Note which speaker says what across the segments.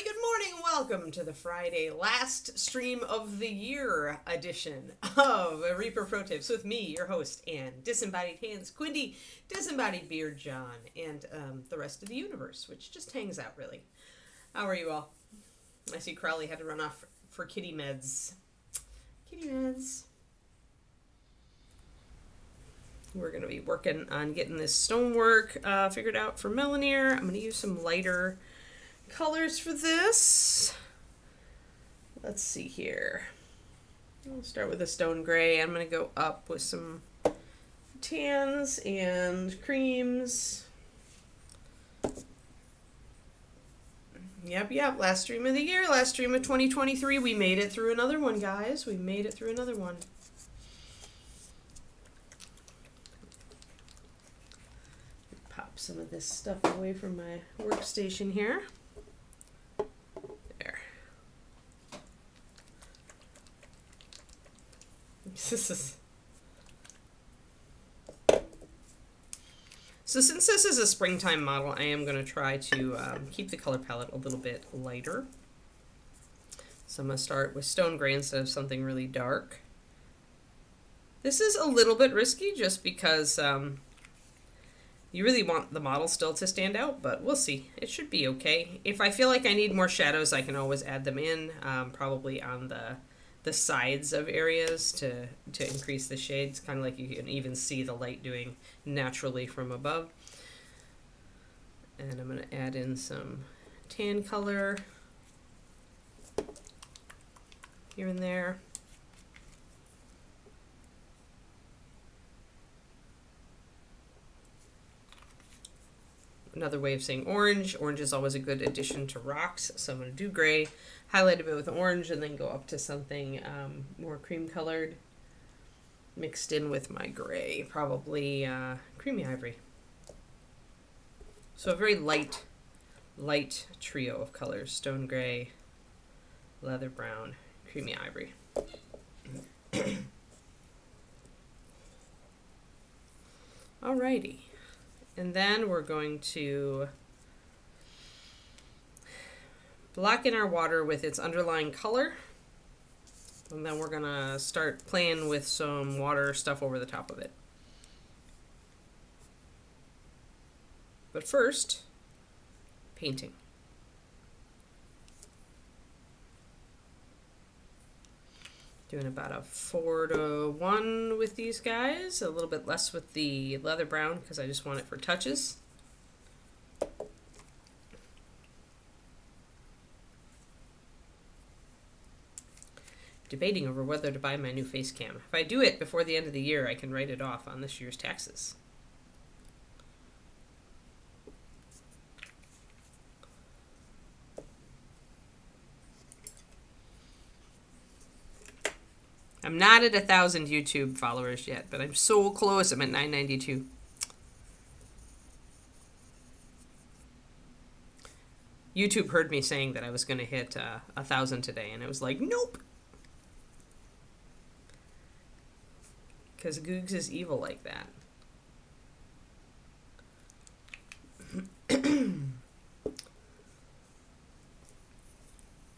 Speaker 1: everybody. Good morning. Welcome to the Friday last stream of the year edition of Reaper Pro Tips with me, your host, and Disembodied Hands, Quindy, Disembodied Beard, John, and the rest of the universe, which just hangs out, really. How are you all? I see Crowley had to run off for kitty meds. Kitty meds. We're going to be working on getting this stonework figured out for Mellonir. I'm going to use some lighter colors for this. Let's see here. I'll start with a stone gray. I'm going to go up with some tans and creams. Yep. Last stream of the year, last stream of 2023. We made it through another one, guys. We made it through another one. Pop some of this stuff away from my workstation here. There. So since this is a springtime model, I am going to try to keep the color palette a little bit lighter. So I'm going to start with stone gray instead of something really dark. This is a little bit risky just because you really want the model still to stand out, but we'll see. It should be okay. If I feel like I need more shadows, I can always add them in, probably on the sides of areas to increase the shades, kind of like you can even see the light doing naturally from above. And I'm going to add in some tan color here and there. Another way of saying orange. Orange is always a good addition to rocks, so I'm going to do gray, highlight a bit with orange, and then go up to something more cream colored, mixed in with my gray, probably creamy ivory. So a very light trio of colors: stone gray, leather brown, creamy ivory. Alrighty. And then we're going to block in our water with its underlying color. And then we're going to start playing with some water stuff over the top of it. But first, painting. Doing about a 4-to-1 with these guys. A little bit less with the leather brown because I just want it for touches. Debating over whether to buy my new face cam. If I do it before the end of the year, I can write it off on this year's taxes. I'm not at 1,000 YouTube followers yet, but I'm so close. I'm at 992. YouTube heard me saying that I was going to hit 1,000 today, and it was like, nope. Because Googs is evil like that.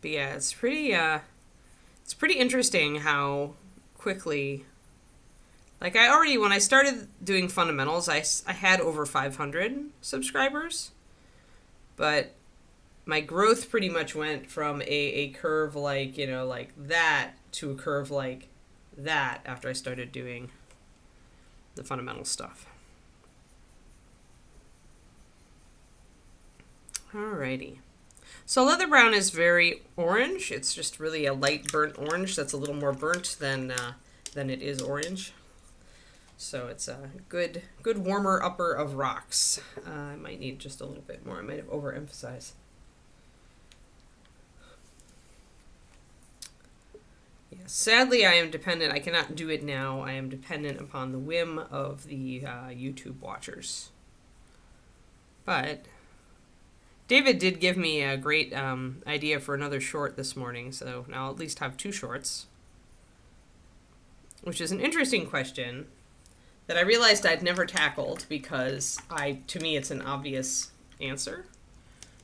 Speaker 1: But yeah, it's pretty interesting how quickly, like when I started doing fundamentals, I had over 500 subscribers, but my growth pretty much went from a curve like that to a curve like that after I started doing the fundamental stuff. Alrighty. So leather brown is very orange. It's just really a light burnt orange that's a little more burnt than it is orange. So it's a good warmer upper of rocks. I might need just a little bit more. I might have overemphasized. Yeah, sadly, I am dependent. I cannot do it now. I am dependent upon the whim of the YouTube watchers. But David did give me a great idea for another short this morning, so now I'll at least have 2 shorts, which is an interesting question that I realized I'd never tackled because to me it's an obvious answer.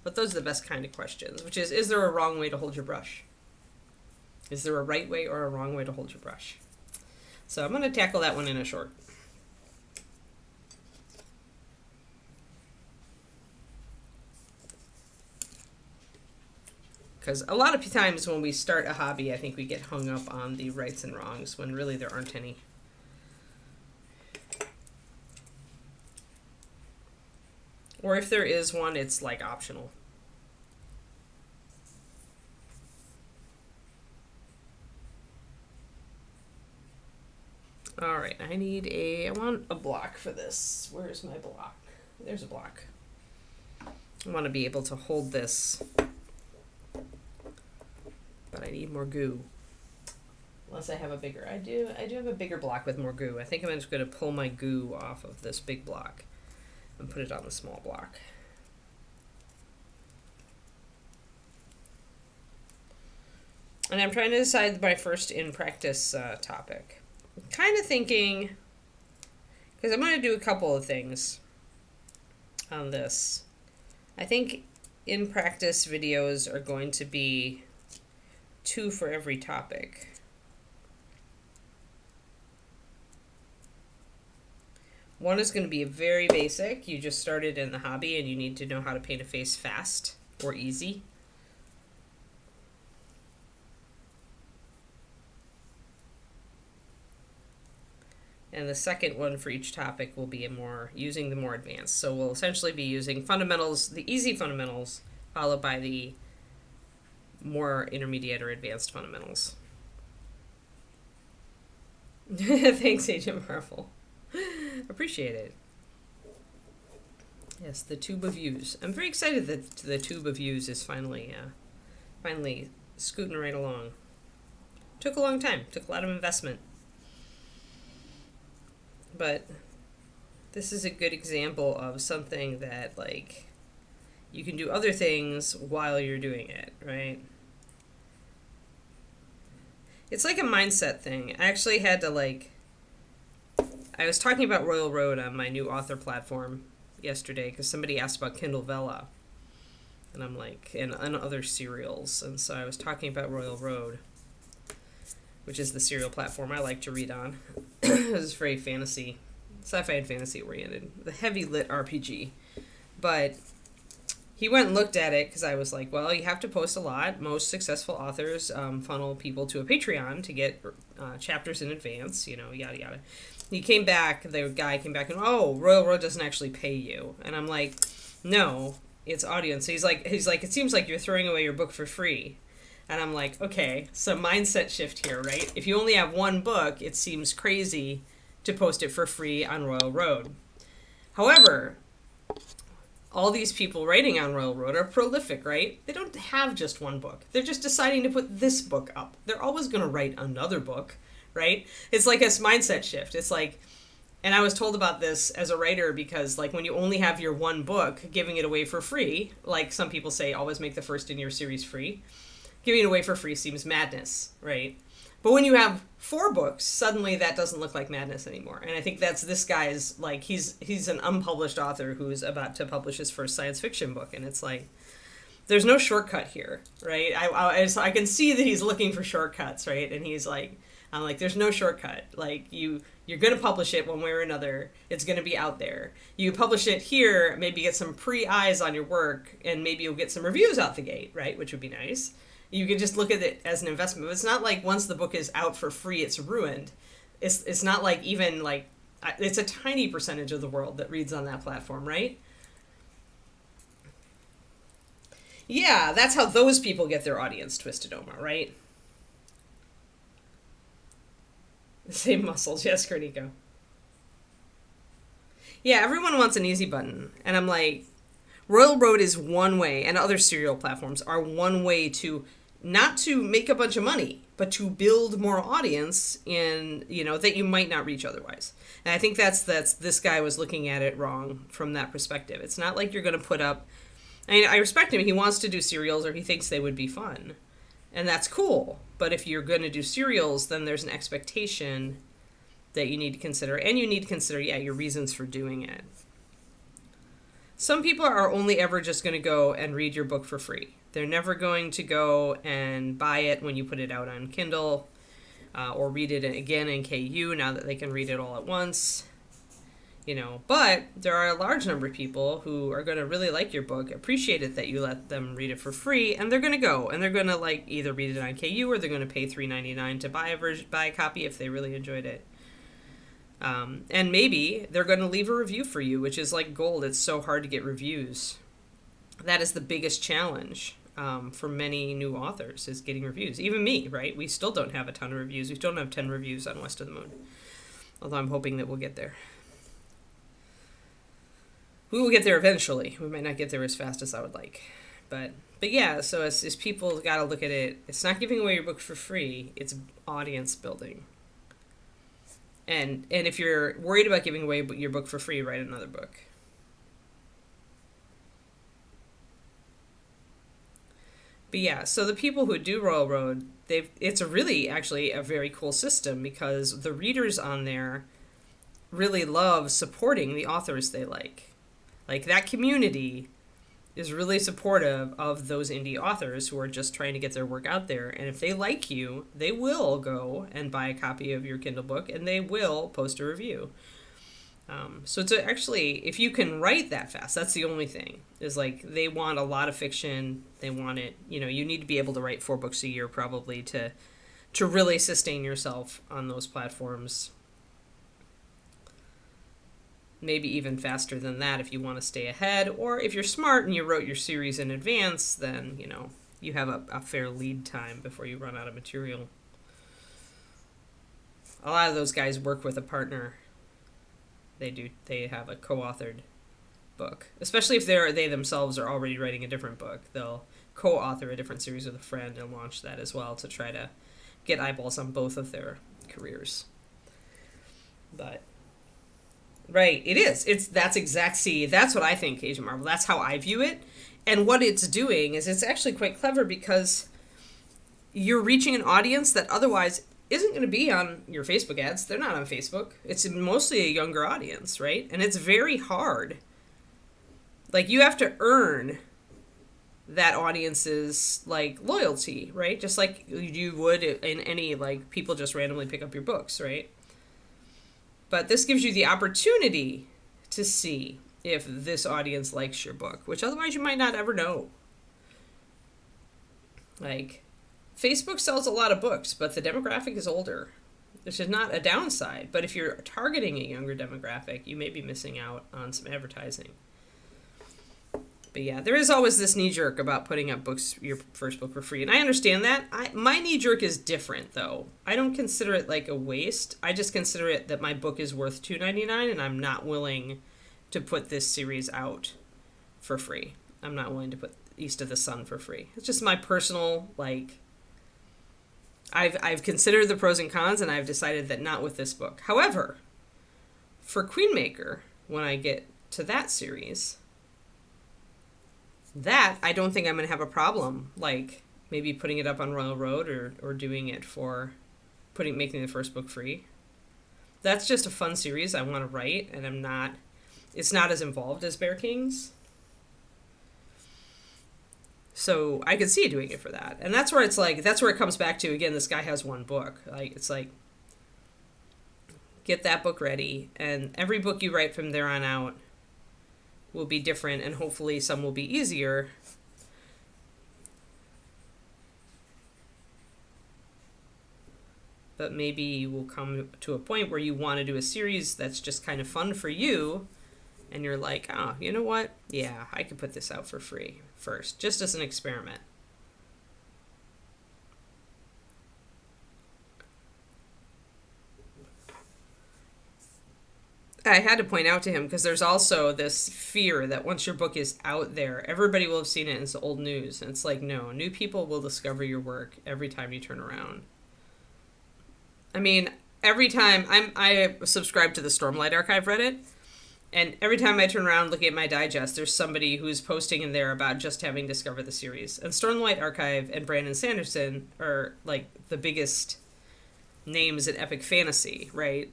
Speaker 1: But those are the best kind of questions, which is there a wrong way to hold your brush? Is there a right way or a wrong way to hold your brush? So I'm going to tackle that one in a short. Because a lot of times when we start a hobby, I think we get hung up on the rights and wrongs when really there aren't any. Or if there is one, it's like optional. All right, I want a block for this. Where's my block? There's a block. I want to be able to hold this, but I need more goo. Unless I have a bigger, I do have a bigger block with more goo. I think I'm just going to pull my goo off of this big block and put it on the small block. And I'm trying to decide my first in-practice topic. I'm kind of thinking, because I'm going to do a couple of things on this. I think in-practice videos are going to be 2 for every topic. One is going to be very basic. You just started in the hobby and you need to know how to paint a face fast or easy. And the second one for each topic will be using the more advanced. So we'll essentially be using fundamentals, the easy fundamentals, followed by the more intermediate or advanced fundamentals. Thanks, Agent Marvel. Appreciate it. Yes, the tube of views. I'm very excited that the tube of views is finally scooting right along. Took a long time. Took a lot of investment. But this is a good example of something that, like, you can do other things while you're doing it, right? It's like a mindset thing. I actually had to, I was talking about Royal Road on my new author platform yesterday because somebody asked about Kindle Vella. And I'm like, and other serials. And so I was talking about Royal Road, which is the serial platform I like to read on. It was very sci-fi and fantasy oriented, the heavy lit RPG. But he went and looked at it because I was like, well, you have to post a lot. Most successful authors funnel people to a Patreon to get chapters in advance, yada, yada. He came back, the guy came back and, oh, Royal Road doesn't actually pay you. And I'm like, no, it's audience. He's like, it seems like you're throwing away your book for free. And I'm like, okay, so mindset shift here, right? If you only have one book, it seems crazy to post it for free on Royal Road. However, all these people writing on Royal Road are prolific, right? They don't have just one book. They're just deciding to put this book up. They're always going to write another book, right? It's like a mindset shift. It's like, and I was told about this as a writer because, like, when you only have your one book, giving it away for free, like some people say, always make the first in your series free. Giving it away for free seems madness, right? But when you have 4 books, suddenly that doesn't look like madness anymore. And I think that's this guy's, like, he's an unpublished author who's about to publish his first science fiction book. And it's like, there's no shortcut here, right? I can see that he's looking for shortcuts, right? And he's like, I'm like, there's no shortcut. Like, you're going to publish it one way or another. It's going to be out there. You publish it here, maybe get some pre-eyes on your work, and maybe you'll get some reviews out the gate, right? Which would be nice. You can just look at it as an investment. But it's not like once the book is out for free, it's ruined. It's not like even like, it's a tiny percentage of the world that reads on that platform, right? Yeah, that's how those people get their audience, Twisted Oma, right? Same muscles, yes, Cornico. Yeah, everyone wants an easy button. And I'm like, Royal Road is one way, and other serial platforms are one way to, not to make a bunch of money, but to build more audience in, that you might not reach otherwise. And I think that's this guy was looking at it wrong from that perspective. It's not like you're going to put up, I respect him. He wants to do serials, or he thinks they would be fun. And that's cool. But if you're going to do serials, then there's an expectation that you need to consider. And you need to consider, your reasons for doing it. some people are only ever just going to go and read your book for free. They're never going to go and buy it when you put it out on Kindle, or read it again in KU now that they can read it all at once. But there are a large number of people who are going to really like your book, appreciate it that you let them read it for free, and they're going to go and they're going to either read it on KU or they're going to pay $3.99 to buy a copy if they really enjoyed it. And maybe they're going to leave a review for you, which is like gold. It's so hard to get reviews. That is the biggest challenge for many new authors, is getting reviews. Even me, right? We still don't have a ton of reviews. We still don't have 10 reviews on West of the Moon. Although I'm hoping that we'll get there. We will get there eventually. We might not get there as fast as I would like. But yeah, so as people got to look at it, it's not giving away your book for free. It's audience building. And if you're worried about giving away your book for free, write another book. But yeah, so the people who do Royal Road, it's actually a very cool system, because the readers on there really love supporting the authors they like. Like, that community is really supportive of those indie authors who are just trying to get their work out there. And if they like you, they will go and buy a copy of your Kindle book, and they will post a review. So it's actually, if you can write that fast, that's the only thing. Is they want a lot of fiction. They want it, you need to be able to write 4 books a year probably to really sustain yourself on those platforms. Maybe even faster than that if you want to stay ahead. Or if you're smart and you wrote your series in advance, then, you have a fair lead time before you run out of material. A lot of those guys work with a partner. They have a co-authored book. Especially if they themselves are already writing a different book. They'll co-author a different series with a friend and launch that as well to try to get eyeballs on both of their careers. But... right, it is. That's what I think, Agent Marvel. That's how I view it. And what it's doing is it's actually quite clever, because you're reaching an audience that otherwise isn't going to be on your Facebook ads. They're not on Facebook. It's mostly a younger audience, right? And it's very hard. You have to earn that audience's, loyalty, right? Just like you would in any, people just randomly pick up your books, right? But this gives you the opportunity to see if this audience likes your book, which otherwise you might not ever know. Facebook sells a lot of books, but the demographic is older. This is not a downside, but if you're targeting a younger demographic, you may be missing out on some advertising. But yeah, there is always this knee-jerk about putting up your first book for free, and I understand that. My knee-jerk is different, though. I don't consider it a waste. I just consider it that my book is worth $2.99, and I'm not willing to put this series out for free. I'm not willing to put East of the Sun for free. It's just my personal, I've considered the pros and cons, and I've decided that not with this book. However, for Queenmaker, when I get to that series... that, I don't think I'm going to have a problem, maybe putting it up on Royal Road or doing it for making the first book free. That's just a fun series I want to write, and it's not as involved as Bear Kings. So I could see doing it for that. And that's where that's where it comes back to, again, this guy has one book. Get that book ready, and every book you write from there on out will be different, and hopefully some will be easier. But maybe you will come to a point where you want to do a series that's just kind of fun for you, and you're like, oh, you know what? Yeah, I could put this out for free first, just as an experiment. I had to point out to him, because there's also this fear that once your book is out there, everybody will have seen it and it's old news. And it's no, new people will discover your work every time you turn around. I mean, every time I subscribe to the Stormlight Archive Reddit, and every time I turn around looking at my digest, there's somebody who's posting in there about just having discovered the series. And Stormlight Archive and Brandon Sanderson are the biggest names in epic fantasy, right?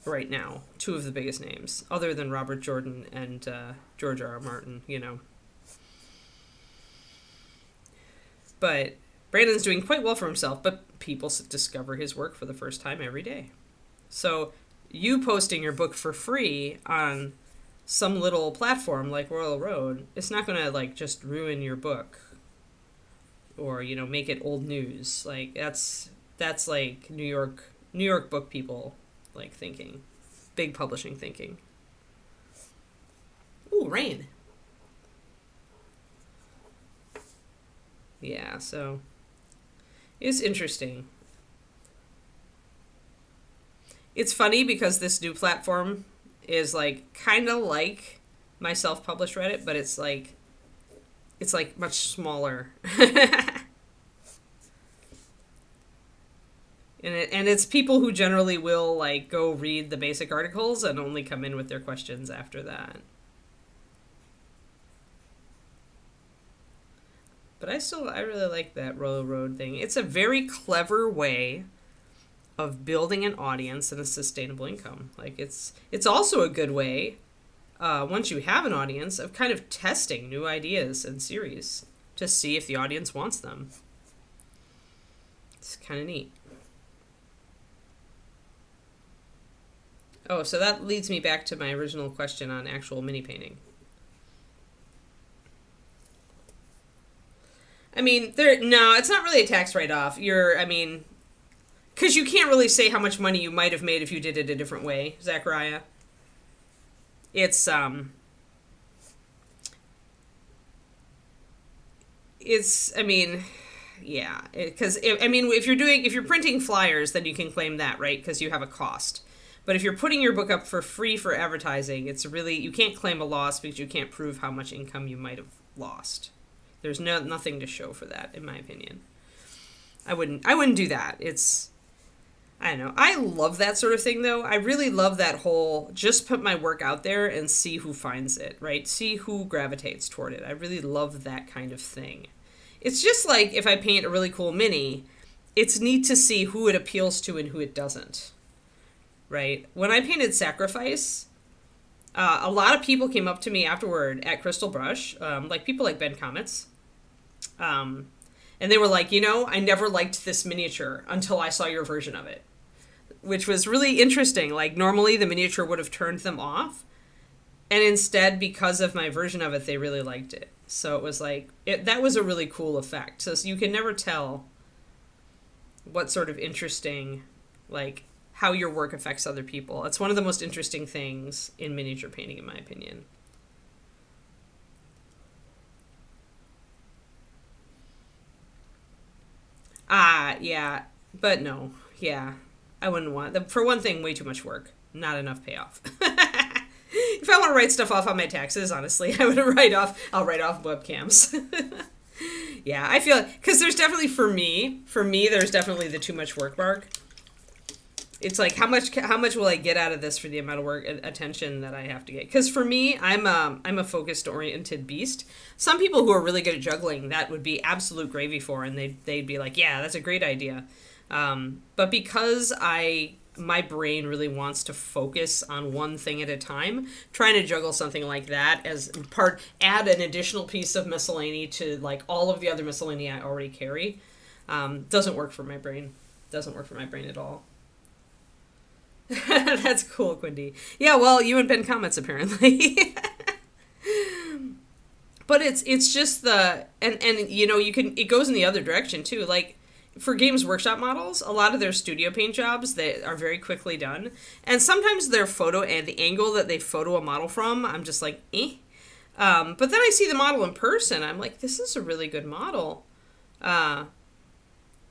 Speaker 1: right now. Two of the biggest names, other than Robert Jordan and George R. R. Martin, you know. But Brandon's doing quite well for himself, but people discover his work for the first time every day. So you posting your book for free on some little platform like Royal Road, it's not going to like just ruin your book or, you know, make it old news. Like that's like New York book people like thinking, big publishing thinking. Ooh, rain. Yeah, so it's interesting. It's funny because this new platform is like kind of like my self-published Reddit, but it's like much smaller. And it's people who generally will like go read the basic articles and only come in with their questions after that. But I really like that Royal Road thing. It's a very clever way of building an audience and a sustainable income. Like it's also a good way, once you have an audience, of kind of testing new ideas and series to see if the audience wants them. It's kind of neat. Oh, so that leads me back to my original question on actual mini painting. I mean, no, it's not really a tax write-off. Because you can't really say how much money you might have made if you did it a different way, Zachariah. It's yeah, because if you're printing flyers, then you can claim that, right? Because you have a cost. But if you're putting your book up for free for advertising, you can't claim a loss because you can't prove how much income you might have lost. There's nothing to show for that, in my opinion. I wouldn't do that. I don't know. I love that sort of thing, though. I really love that whole just put my work out there and see who finds it, right? See who gravitates toward it. I really love that kind of thing. It's just like if I paint a really cool mini, it's neat to see who it appeals to and who it doesn't, right? When I painted Sacrifice, a lot of people came up to me afterward at Crystal Brush, like people like Ben Comets, and they were like, I never liked this miniature until I saw your version of it, which was really interesting. Like normally the miniature would have turned them off, and instead, because of my version of it, they really liked it. So it was like, that was a really cool effect. So you can never tell what sort of interesting, like, how your work affects other people. It's one of the most interesting things in miniature painting, in my opinion. Yeah. But no. Yeah. I wouldn't want... For one thing, way too much work. Not enough payoff. If I want to write stuff off on my taxes, honestly, I'll write off webcams. Yeah, I feel... Because there's definitely, for me, there's definitely the too much work mark. It's like, how much will I get out of this for the amount of work attention that I have to get? Because for me, I'm a focused, oriented beast. Some people who are really good at juggling, that would be absolute gravy for, and they'd be like, yeah, that's a great idea. But because my brain really wants to focus on one thing at a time, trying to juggle something like that add an additional piece of miscellany to like all of the other miscellany I already carry, doesn't work for my brain. Doesn't work for my brain at all. That's cool, Quindy. Yeah, well, you and Ben Comets, apparently. But it's just it goes in the other direction, too. Like, for Games Workshop models, a lot of their studio paint jobs, they are very quickly done. And sometimes their photo and the angle that they photo a model from, I'm just like, eh. But then I see the model in person, I'm like, this is a really good model. And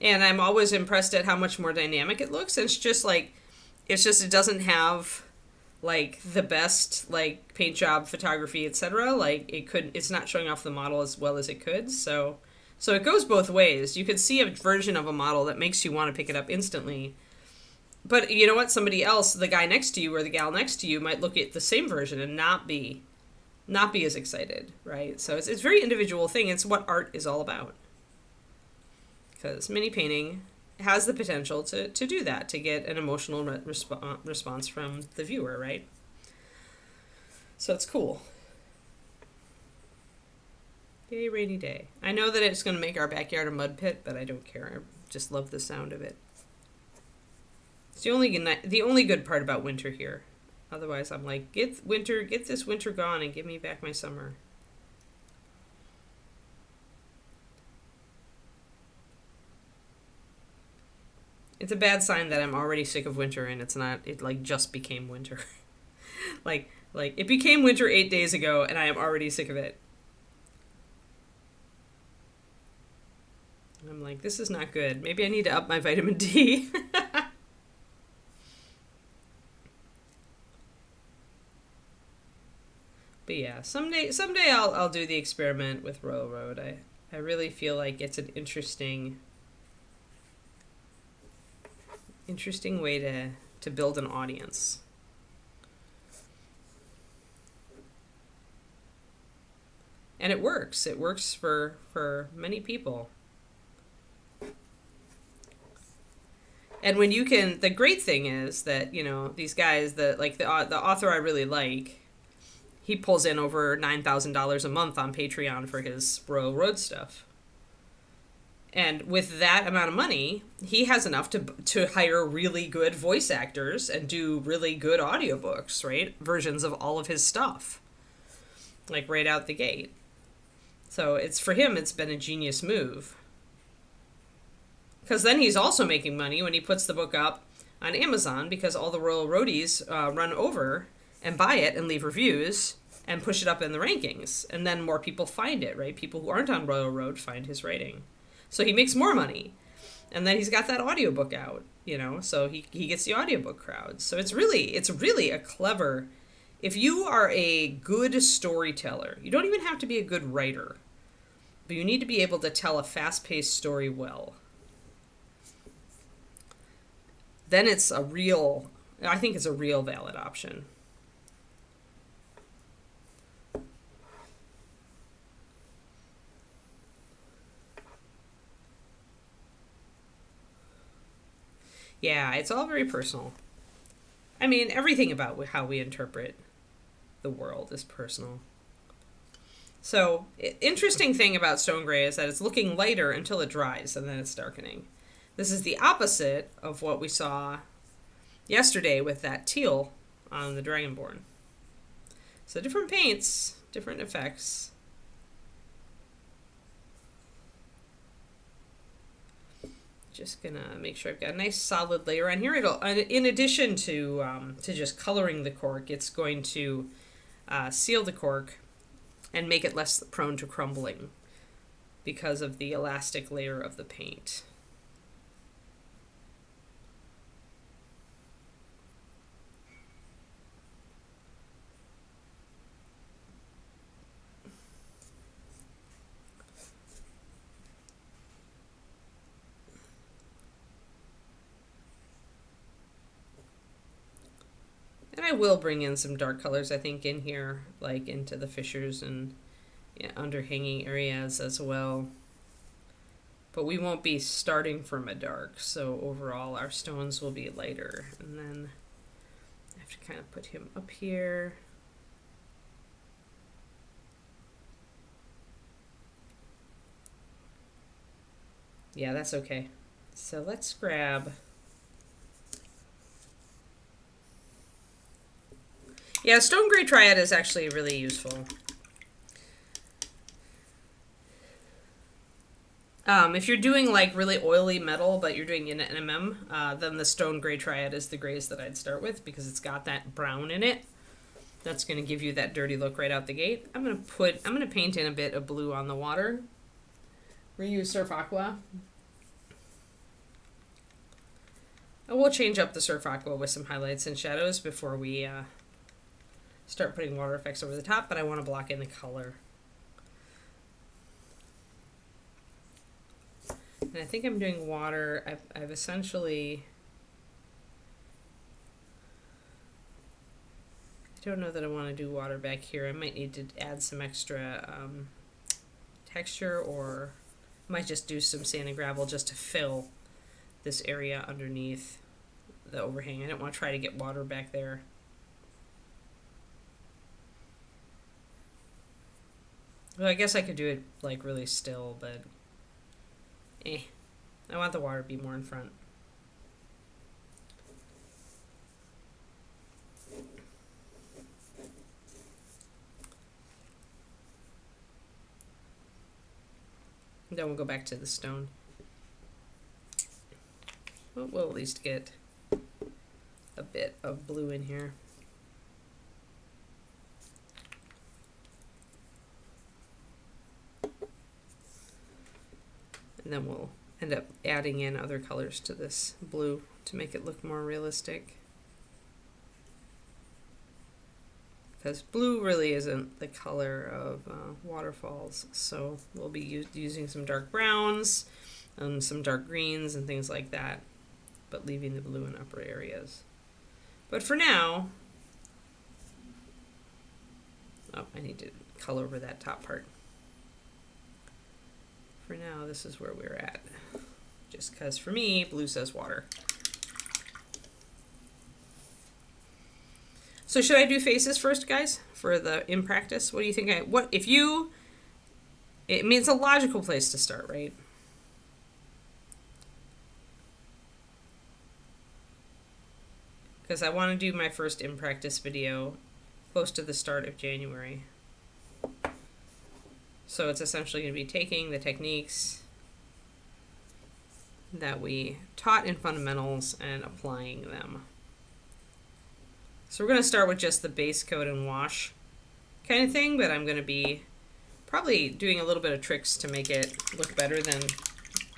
Speaker 1: I'm always impressed at how much more dynamic it looks. And it doesn't have like the best like paint job, photography, etc. Like it's not showing off the model as well as it could. So it goes both ways. You could see a version of a model that makes you want to pick it up instantly. But you know what? Somebody else, the guy next to you or the gal next to you, might look at the same version and not be as excited, right? So it's a very individual thing. It's what art is all about. Because mini painting has the potential to do that, to get an emotional response from the viewer, right? So it's cool. Yay, rainy day. I know that it's going to make our backyard a mud pit, but I don't care. I just love the sound of it. It's the only good part about winter here. Otherwise, I'm like, get this winter gone and give me back my summer. It's a bad sign that I'm already sick of winter and it like just became winter. like it became winter 8 days ago and I am already sick of it. I'm like, this is not good. Maybe I need to up my vitamin D. But yeah, someday I'll do the experiment with Royal Road. I really feel like it's an interesting way to build an audience. And it works. It works for many people. And when you can, the great thing is that, you know, these guys, the author I really like, he pulls in over $9,000 a month on Patreon for his Royal Road stuff. And with that amount of money, he has enough to hire really good voice actors and do really good audiobooks, right? Versions of all of his stuff. Like right out the gate. So for him, it's been a genius move. Because then he's also making money when he puts the book up on Amazon, because all the Royal Roadies run over and buy it and leave reviews and push it up in the rankings. And then more people find it, right? People who aren't on Royal Road find his writing. So he makes more money. And then he's got that audiobook out, you know, so he gets the audiobook crowd. So it's really a clever, if you are a good storyteller, you don't even have to be a good writer, but you need to be able to tell a fast-paced story well. Then I think it's a real valid option. Yeah, it's all very personal. I mean, everything about how we interpret the world is personal. So, interesting thing about stone gray is that it's looking lighter until it dries, and then it's darkening. This is the opposite of what we saw yesterday with that teal on the Dragonborn. So different paints, different effects. Just gonna make sure I've got a nice solid layer on here. It'll, in addition to just coloring the cork, it's going to seal the cork and make it less prone to crumbling because of the elastic layer of the paint. And I will bring in some dark colors, I think, in here, like into the fissures and underhanging areas as well. But we won't be starting from a dark, so overall our stones will be lighter. And then I have to kind of put him up here. Yeah, that's okay. So let's grab... Yeah, Stone Gray Triad is actually really useful. If you're doing like really oily metal, but you're doing an NMM, then the Stone Gray Triad is the grays that I'd start with because it's got that brown in it. That's going to give you that dirty look right out the gate. I'm going to paint in a bit of blue on the water. Reuse Surf Aqua. And we'll change up the Surf Aqua with some highlights and shadows before we start putting water effects over the top, but I want to block in the color. And I think I'm doing water. I've essentially... I don't know that I want to do water back here. I might need to add some extra texture, or I might just do some sand and gravel just to fill this area underneath the overhang. I don't want to try to get water back there. Well, I guess I could do it like really still, but I want the water to be more in front. Then we'll go back to the stone. We'll at least get a bit of blue in here. And then we'll end up adding in other colors to this blue to make it look more realistic. Because blue really isn't the color of waterfalls, so we'll be using some dark browns, some dark greens and things like that, but leaving the blue in upper areas. But for now, oh, I need to color over that top part. For now, this is where we're at. Just because for me, blue says water. So should I do faces first, guys, for the in practice? What do you think? I mean, it's a logical place to start, right? Because I want to do my first in practice video close to the start of January. So it's essentially going to be taking the techniques that we taught in fundamentals and applying them. So we're going to start with just the base coat and wash kind of thing, but I'm going to be probably doing a little bit of tricks to make it look better than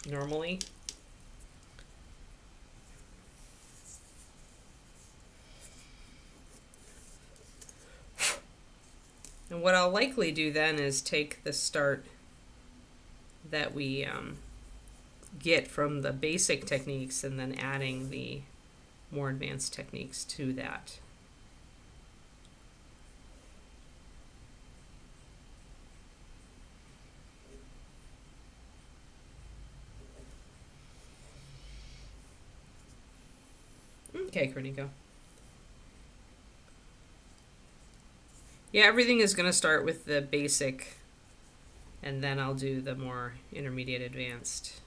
Speaker 1: normally. And what I'll likely do then is take the start that we get from the basic techniques and then adding the more advanced techniques to that. Okay, Kerniko. Yeah, everything is going to start with the basic, and then I'll do the more intermediate advanced.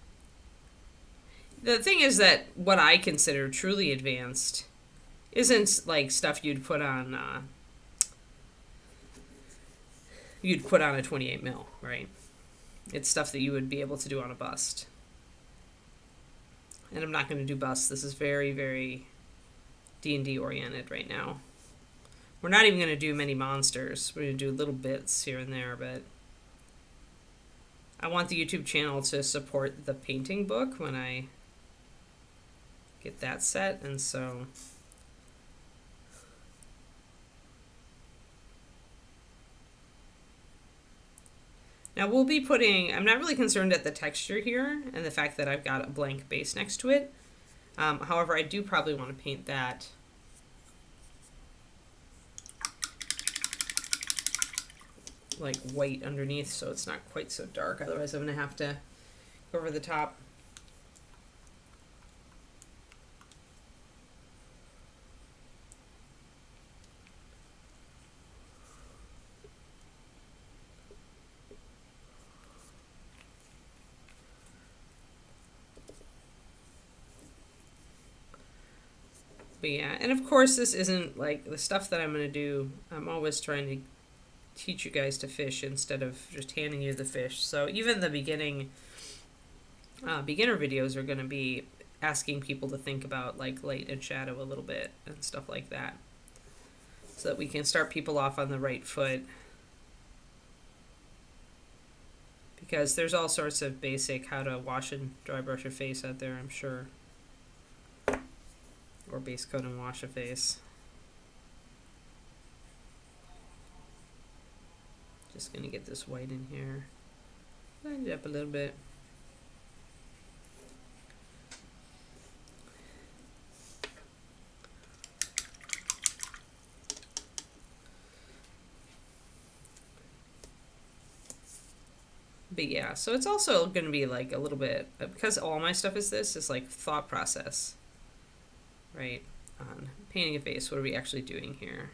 Speaker 1: The thing is that what I consider truly advanced isn't like stuff you'd put on a 28 mil, right? It's stuff that you would be able to do on a bust. And I'm not going to do busts. This is very, very D&D oriented right now. We're not even going to do many monsters. We're going to do little bits here and there, but I want the YouTube channel to support the painting book when I get that set, and so now we'll be putting, I'm not really concerned at the texture here and the fact that I've got a blank base next to it. However, I do probably want to paint that like white underneath so it's not quite so dark. Otherwise, I'm going to have to go over the top. But yeah, and of course this isn't like the stuff that I'm going to do. I'm always trying to teach you guys to fish instead of just handing you the fish. So even the beginner videos are going to be asking people to think about like light and shadow a little bit and stuff like that, so that we can start people off on the right foot. Because there's all sorts of basic how to wash and dry brush a face out there, I'm sure. Or base coat and wash a face. Just gonna get this white in here. Line it up a little bit. But yeah, so it's also going to be like a little bit, because all my stuff is this, is like thought process, right? On painting a face, what are we actually doing here?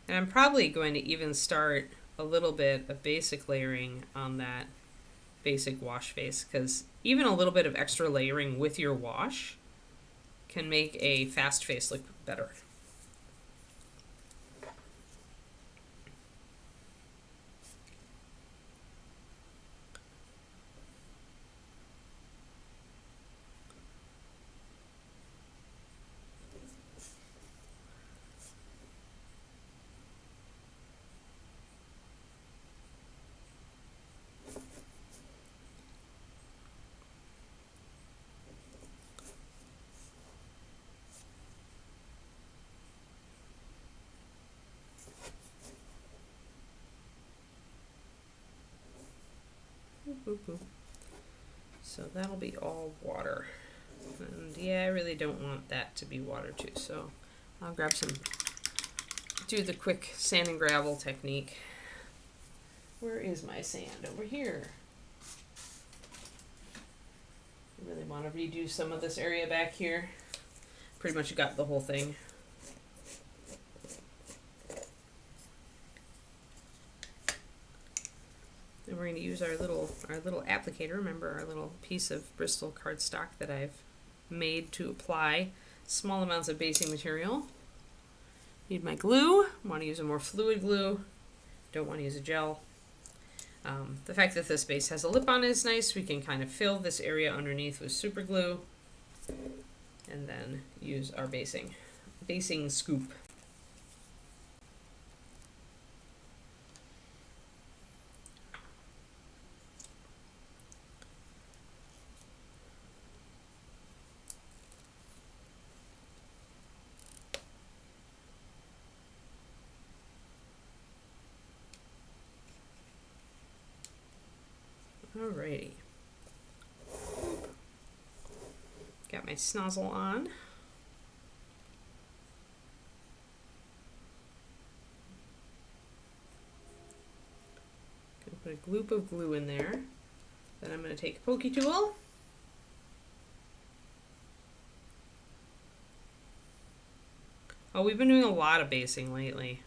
Speaker 1: And I'm probably going to even start a little bit of basic layering on that basic wash face, because even a little bit of extra layering with your wash can make a fast face look better. So that'll be all water. And yeah, I really don't want that to be water too, so I'll grab some, do the quick sand and gravel technique. Where is my sand? Over here. I really want to redo some of this area back here. Pretty much got the whole thing. And we're going to use our little applicator. Remember our little piece of Bristol cardstock that I've made to apply small amounts of basing material. Need my glue. Want to use a more fluid glue. Don't want to use a gel. The fact that this base has a lip on it is nice. We can kind of fill this area underneath with super glue, and then use our basing scoop. Alrighty. Got my snozzle on. Gonna put a gloop of glue in there. Then I'm gonna take a pokey tool. Oh, we've been doing a lot of basing lately,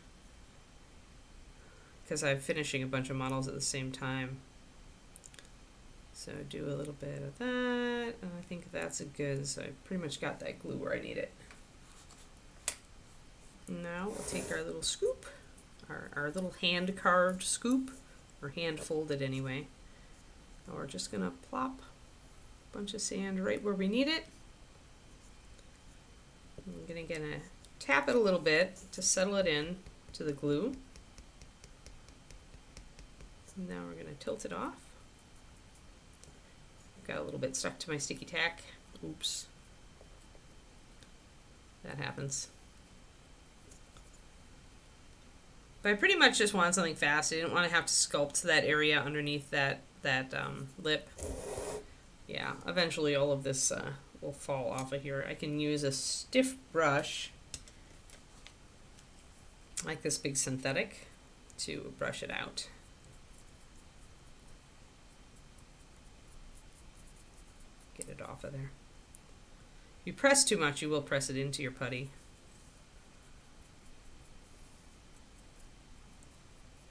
Speaker 1: because I'm finishing a bunch of models at the same time. So do a little bit of that, and I think that's good. So I pretty much got that glue where I need it. Now we'll take our little scoop, our little hand carved scoop, or hand folded anyway. And we're just gonna plop a bunch of sand right where we need it. I'm gonna tap it a little bit to settle it in to the glue. Now we're gonna tilt it off. Got a little bit stuck to my sticky tack. Oops. That happens. But I pretty much just wanted something fast. I didn't want to have to sculpt that area underneath that lip. Yeah, eventually all of this will fall off of here. I can use a stiff brush, like this big synthetic, to brush it out. Get it off of there. If you press too much, you will press it into your putty.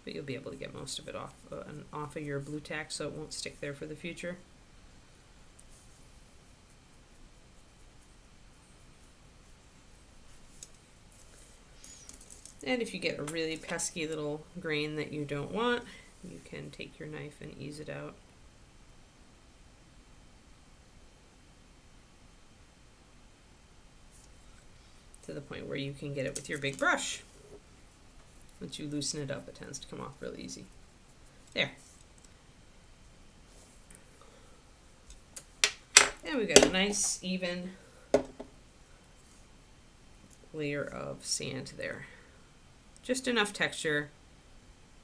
Speaker 1: But you'll be able to get most of it off of your blue tack, so it won't stick there for the future. And if you get a really pesky little grain that you don't want, you can take your knife and ease it out. To the point where you can get it with your big brush. Once you loosen it up, it tends to come off really easy. There. And we've got a nice, even layer of sand there. Just enough texture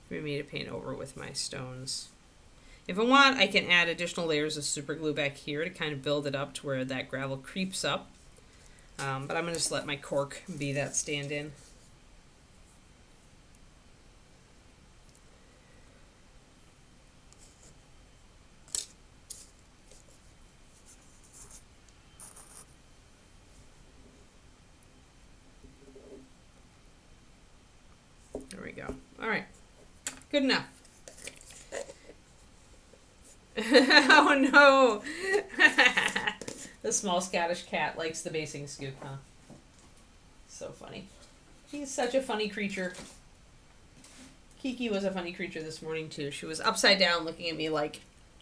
Speaker 1: for me to paint over with my stones. If I want, I can add additional layers of super glue back here to kind of build it up to where that gravel creeps up. But I'm going to just let my cork be that stand-in. Good enough. Oh no! The small Scottish cat likes the basing scoop, huh? So funny. He's such a funny creature. Kiki was a funny creature this morning too. She was upside down looking at me like,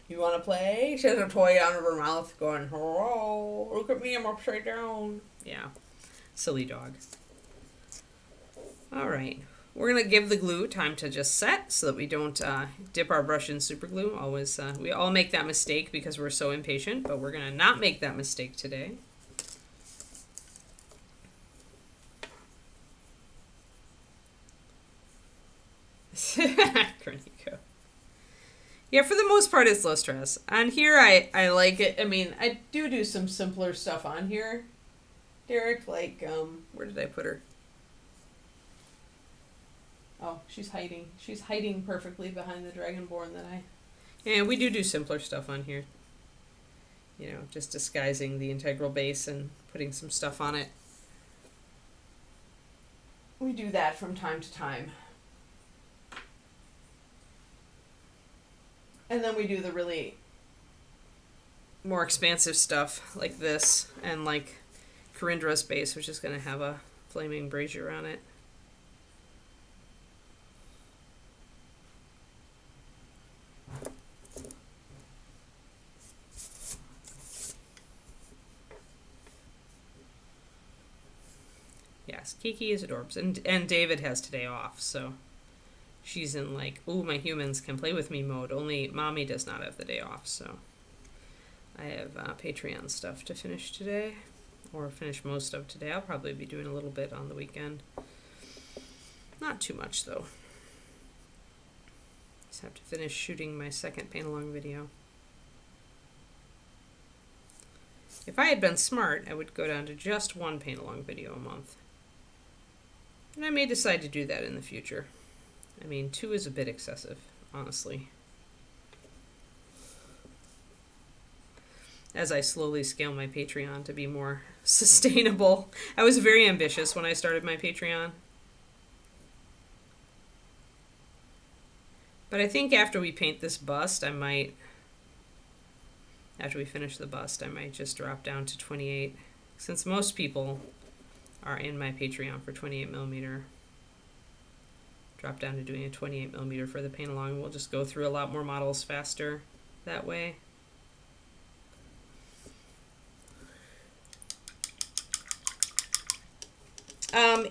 Speaker 1: "You want to play?" She has a toy out of her mouth going, "Hello, look at me, I'm upside down." Yeah, silly dog. All right. We're going to give the glue time to just set so that we don't dip our brush in super glue. Always, we all make that mistake because we're so impatient, but we're going to not make that mistake today. Cornico. Yeah, for the most part, it's low stress. On here, I like it. I mean, I do some simpler stuff on here, Derek. Like, where did I put her? Oh, she's hiding. She's hiding perfectly behind the dragonborn that I... Yeah, we do simpler stuff on here. You know, just disguising the integral base and putting some stuff on it. We do that from time to time. And then we do the really more expansive stuff like this and like Corindra's base, which is going to have a flaming brazier on it. Yes, Kiki is adorbs. And David has today off, so she's in like, ooh, my humans can play with me mode. Only Mommy does not have the day off, so I have Patreon stuff to finish today, or finish most of today. I'll probably be doing a little bit on the weekend. Not too much, though. Just have to finish shooting my second paint-along video. If I had been smart, I would go down to just one paint-along video a month. And I may decide to do that in the future. I mean, 2 is a bit excessive, honestly. As I slowly scale my Patreon to be more sustainable. I was very ambitious when I started my Patreon. But I think after we paint this bust, I might... After we finish the bust, I might just drop down to 28. Since most people are in my Patreon for 28mm. Drop down to doing a 28mm for the paint along. We'll just go through a lot more models faster that way.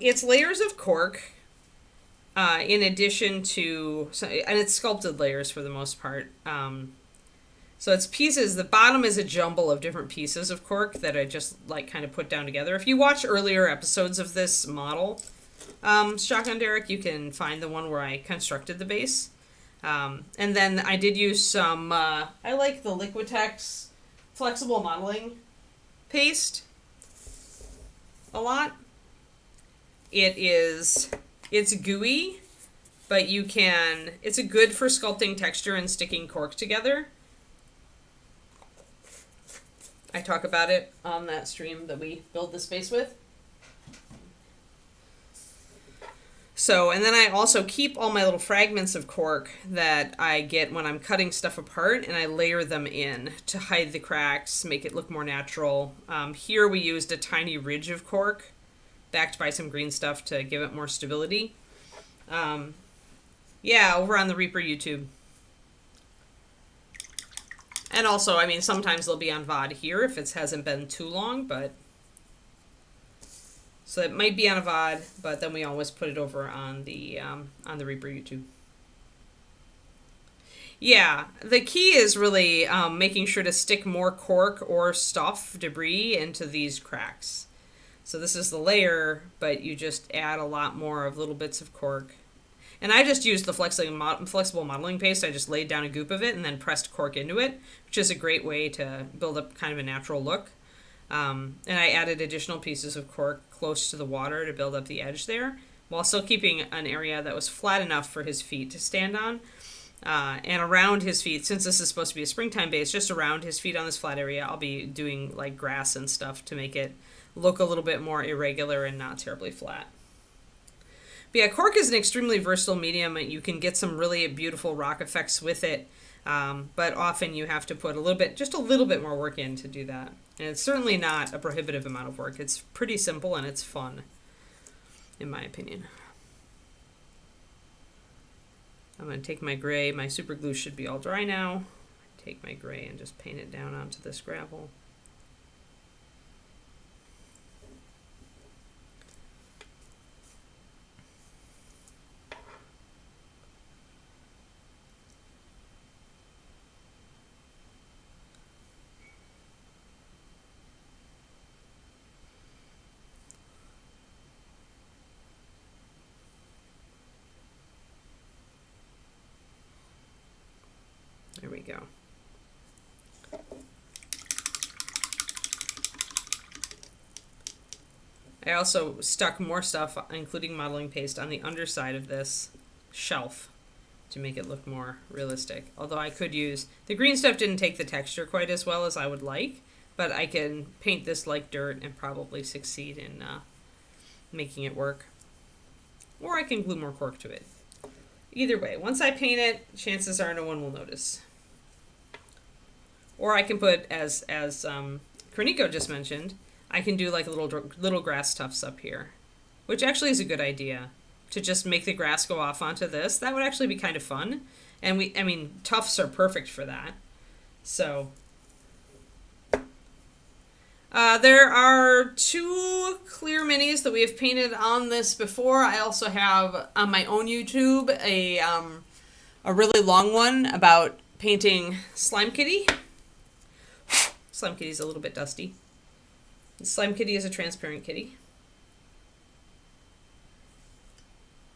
Speaker 1: It's layers of cork in addition to, and it's sculpted layers for the most part. So it's pieces, the bottom is a jumble of different pieces of cork that I just like kind of put down together. If you watch earlier episodes of this model, Shotgun Derek, you can find the one where I constructed the base. And then I did use some, I like the Liquitex flexible modeling paste a lot. It's gooey, but it's a good for sculpting texture and sticking cork together. I talk about it on that stream that we build the space with. So, and then I also keep all my little fragments of cork that I get when I'm cutting stuff apart, and I layer them in to hide the cracks, make it look more natural. Here we used a tiny ridge of cork, backed by some green stuff to give it more stability. Yeah, over on the Reaper YouTube. And also, I mean, sometimes they'll be on VOD here if it hasn't been too long, but... So it might be on a VOD, but then we always put it over on the Reaper YouTube. Yeah, the key is really making sure to stick more cork or stuff, debris, into these cracks. So this is the layer, but you just add a lot more of little bits of cork. And I just used the flexible modeling paste. I just laid down a goop of it and then pressed cork into it, which is a great way to build up kind of a natural look. And I added additional pieces of cork close to the water to build up the edge there, while still keeping an area that was flat enough for his feet to stand on. And around his feet, since this is supposed to be a springtime base, just around his feet on this flat area, I'll be doing like grass and stuff to make it look a little bit more irregular and not terribly flat. But yeah, cork is an extremely versatile medium, and you can get some really beautiful rock effects with it. But often you have to put just a little bit more work in to do that. And it's certainly not a prohibitive amount of work. It's pretty simple and it's fun, in my opinion. I'm going to take my gray. My super glue should be all dry now. Take my gray and just paint it down onto this gravel. There we go. I also stuck more stuff, including modeling paste, on the underside of this shelf to make it look more realistic. Although I could use, the green stuff didn't take the texture quite as well as I would like, but I can paint this like dirt and probably succeed in making it work. Or I can glue more cork to it. Either way, once I paint it, chances are no one will notice. Or I can put, as Kroniko just mentioned, I can do like little grass tufts up here, which actually is a good idea, to just make the grass go off onto this. That would actually be kind of fun. And I mean, tufts are perfect for that. So there are 2 clear minis that we have painted on this before. I also have on my own YouTube a really long one about painting Slime Kitty. Slime Kitty's a little bit dusty. Slime Kitty is a transparent kitty.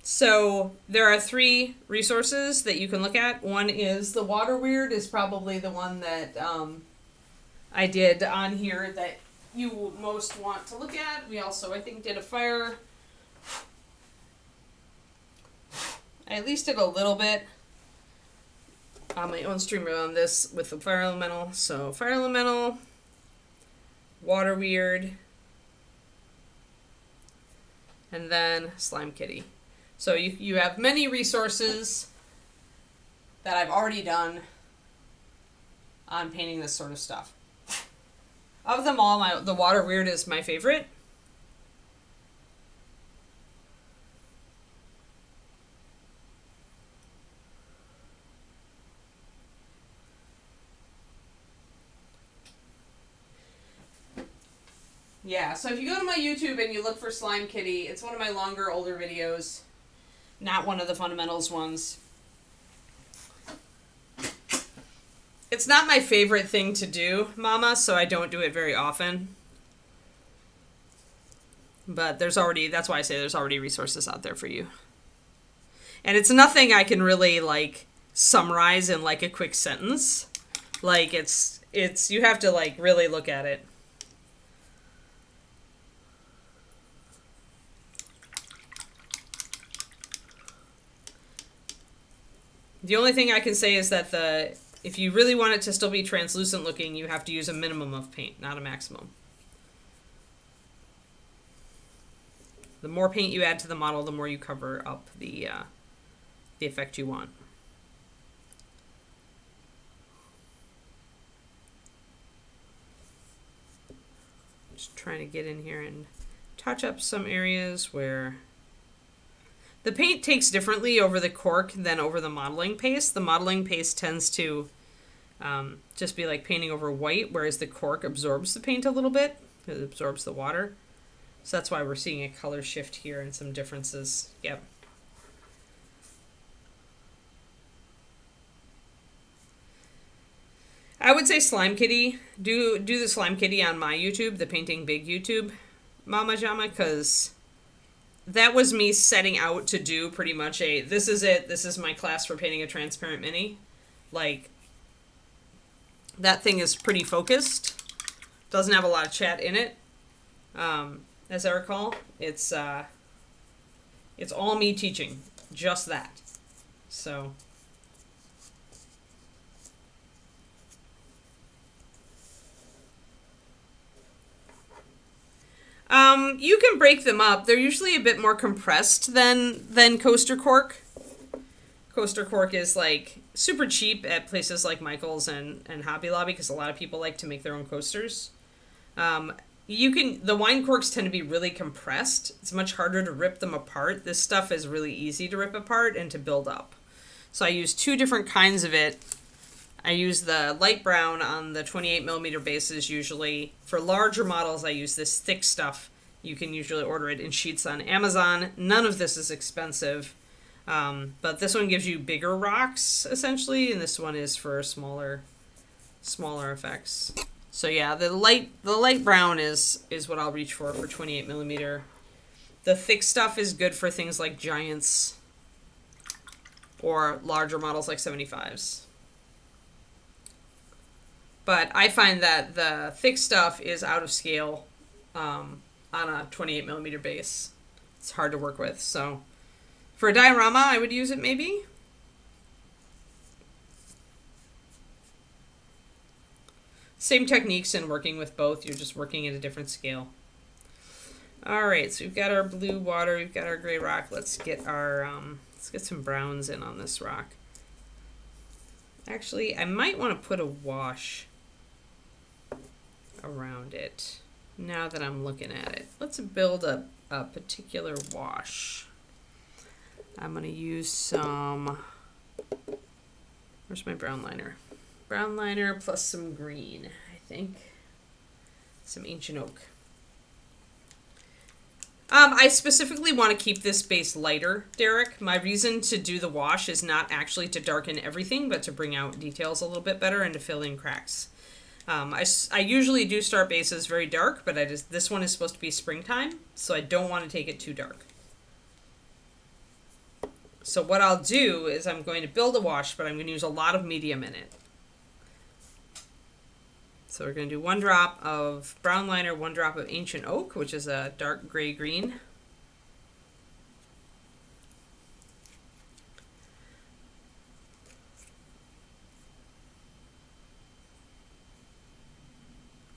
Speaker 1: So there are 3 resources that you can look at. One is the Water Weird is probably the one that I did on here that you will most want to look at. We also, I think, did a fire. I at least did a little bit on my own stream on this with the fire elemental. So fire elemental, Water Weird, and then Slime Kitty. So you have many resources that I've already done on painting this sort of stuff. Of them all, the Water Weird is my favorite. Yeah, so if you go to my YouTube and you look for Slime Kitty, it's one of my longer, older videos. Not one of the fundamentals ones. It's not my favorite thing to do, Mama, so I don't do it very often. But that's why I say there's already resources out there for you. And it's nothing I can really, like, summarize in, like, a quick sentence. Like, you have to, like, really look at it. The only thing I can say is that if you really want it to still be translucent looking, you have to use a minimum of paint, not a maximum. The more paint you add to the model, the more you cover up the effect you want. Just trying to get in here and touch up some areas where the paint takes differently over the cork than over the modeling paste. The modeling paste tends to just be like painting over white, whereas the cork absorbs the paint a little bit. It absorbs the water. So that's why we're seeing a color shift here and some differences. Yep. I would say Slime Kitty. Do the Slime Kitty on my YouTube, the Painting Big YouTube, Mama Jama, because that was me setting out to do pretty much this is it, this is my class for painting a transparent mini. Like, that thing is pretty focused. Doesn't have a lot of chat in it. As I recall, it's all me teaching, just that. So You can break them up. They're usually a bit more compressed than coaster cork. Coaster cork is like super cheap at places like Michael's and Hobby Lobby because a lot of people like to make their own coasters. The wine corks tend to be really compressed. It's much harder to rip them apart. This stuff is really easy to rip apart and to build up. So I use two different kinds of it. I use the light brown on the 28 millimeter bases usually. For larger models, I use this thick stuff. You can usually order it in sheets on Amazon. None of this is expensive. But this one gives you bigger rocks, essentially, and this one is for smaller effects. So yeah, the light brown is what I'll reach for 28 millimeter. The thick stuff is good for things like Giants or larger models like 75s. But I find that the thick stuff is out of scale on a 28 millimeter base. It's hard to work with. So for a diorama, I would use it maybe. Same techniques in working with both. You're just working at a different scale. All right, so we've got our blue water. We've got our gray rock. Let's get some browns in on this rock. Actually, I might want to put a wash around it now that I'm looking at it. Let's build a particular wash. I'm going to use some, where's my brown liner? Brown liner plus some green, I think. Some ancient oak. I specifically want to keep this base lighter, Derek. My reason to do the wash is not actually to darken everything, but to bring out details a little bit better and to fill in cracks. I usually do start bases very dark, but this one is supposed to be springtime, so I don't want to take it too dark. So what I'll do is I'm going to build a wash, but I'm going to use a lot of medium in it. So we're going to do 1 drop of brown liner, 1 drop of ancient oak, which is a dark gray green.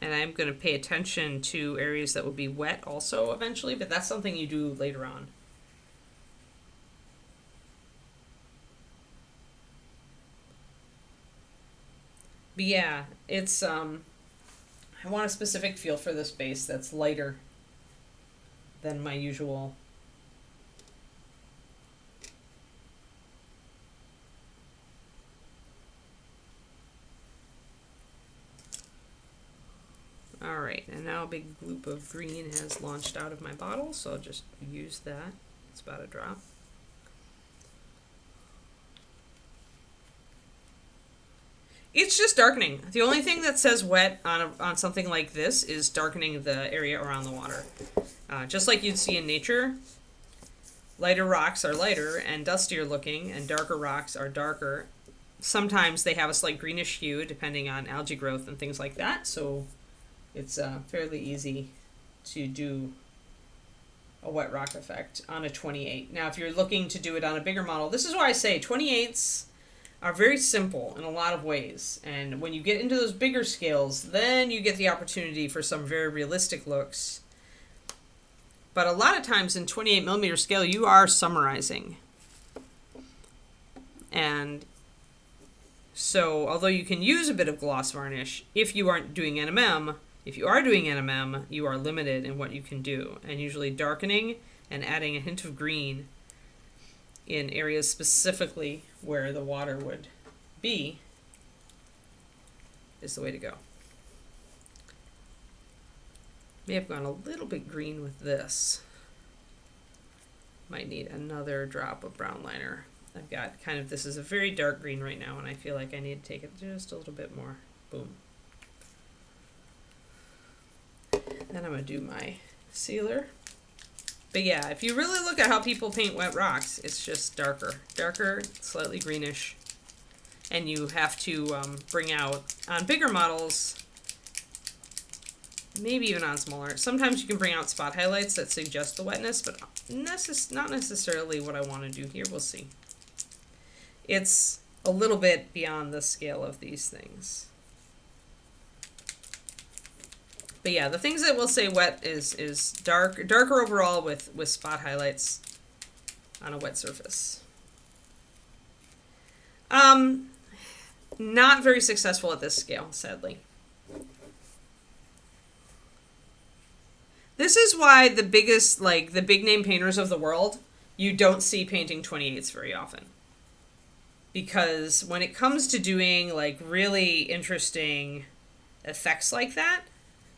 Speaker 1: And I'm going to pay attention to areas that will be wet also eventually, but that's something you do later on. But yeah, it's, I want a specific feel for this base that's lighter than my usual. All right, and now a big gloop of green has launched out of my bottle, so I'll just use that. It's about a drop. It's just darkening. The only thing that says wet on something like this is darkening the area around the water. Just like you'd see in nature, lighter rocks are lighter and dustier looking, and darker rocks are darker. Sometimes they have a slight greenish hue depending on algae growth and things like that, so it's fairly easy to do a wet rock effect on a 28. Now, if you're looking to do it on a bigger model, this is why I say 28s are very simple in a lot of ways. And when you get into those bigger scales, then you get the opportunity for some very realistic looks. But a lot of times in 28 millimeter scale, you are summarizing. And so, although you can use a bit of gloss varnish, if you aren't doing NMM, if you are doing NMM, you are limited in what you can do. And usually darkening and adding a hint of green in areas specifically where the water would be is the way to go. May have gone a little bit green with this. Might need another drop of brown liner. I've got kind of, this is a very dark green right now, and I feel like I need to take it just a little bit more. Boom. Then I'm going to do my sealer. But yeah, if you really look at how people paint wet rocks, it's just darker. Darker, slightly greenish. And you have to bring out, on bigger models, maybe even on smaller, sometimes you can bring out spot highlights that suggest the wetness, but not necessarily what I want to do here. We'll see. It's a little bit beyond the scale of these things. But yeah, the things that will say wet is darker overall with spot highlights on a wet surface. Not very successful at this scale, sadly. This is why the biggest, like, the big name painters of the world, you don't see painting 28s very often. Because when it comes to doing, like, really interesting effects like that,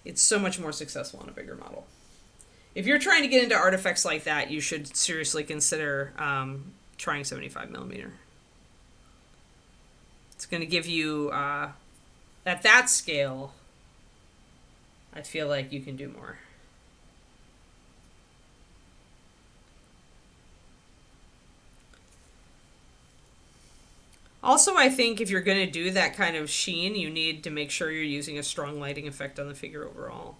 Speaker 1: it's so much more successful on a bigger model. If you're trying to get into artifacts like that, you should seriously consider trying 75 millimeter. It's going to give you, at that scale, I feel like you can do more. Also, I think if you're going to do that kind of sheen, you need to make sure you're using a strong lighting effect on the figure overall.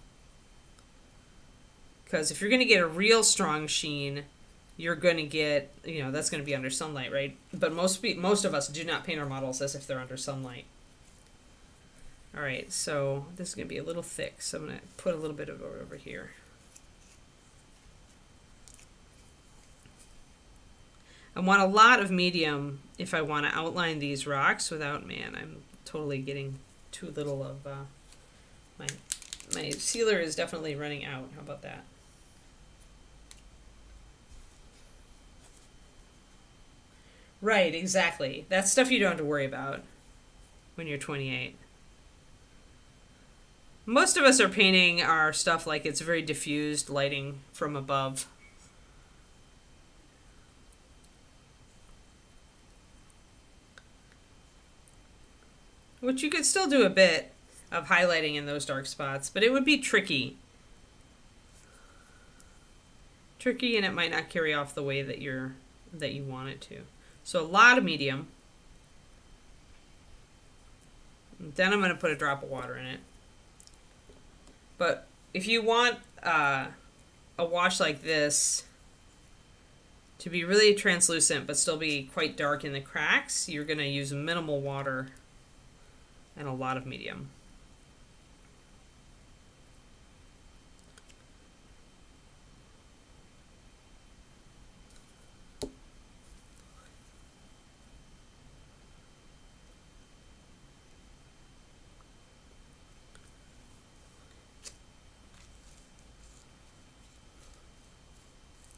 Speaker 1: Because if you're going to get a real strong sheen, you're going to get, you know, that's going to be under sunlight, right? But most of us do not paint our models as if they're under sunlight. All right, so this is going to be a little thick, so I'm going to put a little bit of it over here. I want a lot of medium if I want to outline these rocks without, man, I'm totally getting too little of, my sealer is definitely running out. How about that? Right, exactly. That's stuff you don't have to worry about when you're 28. Most of us are painting our stuff like it's very diffused lighting from above. Which you could still do a bit of highlighting in those dark spots, but it would be tricky. Tricky, and it might not carry off the way that you want it to. So a lot of medium. Then I'm going to put a drop of water in it. But if you want a wash like this to be really translucent but still be quite dark in the cracks, you're going to use minimal water and a lot of medium.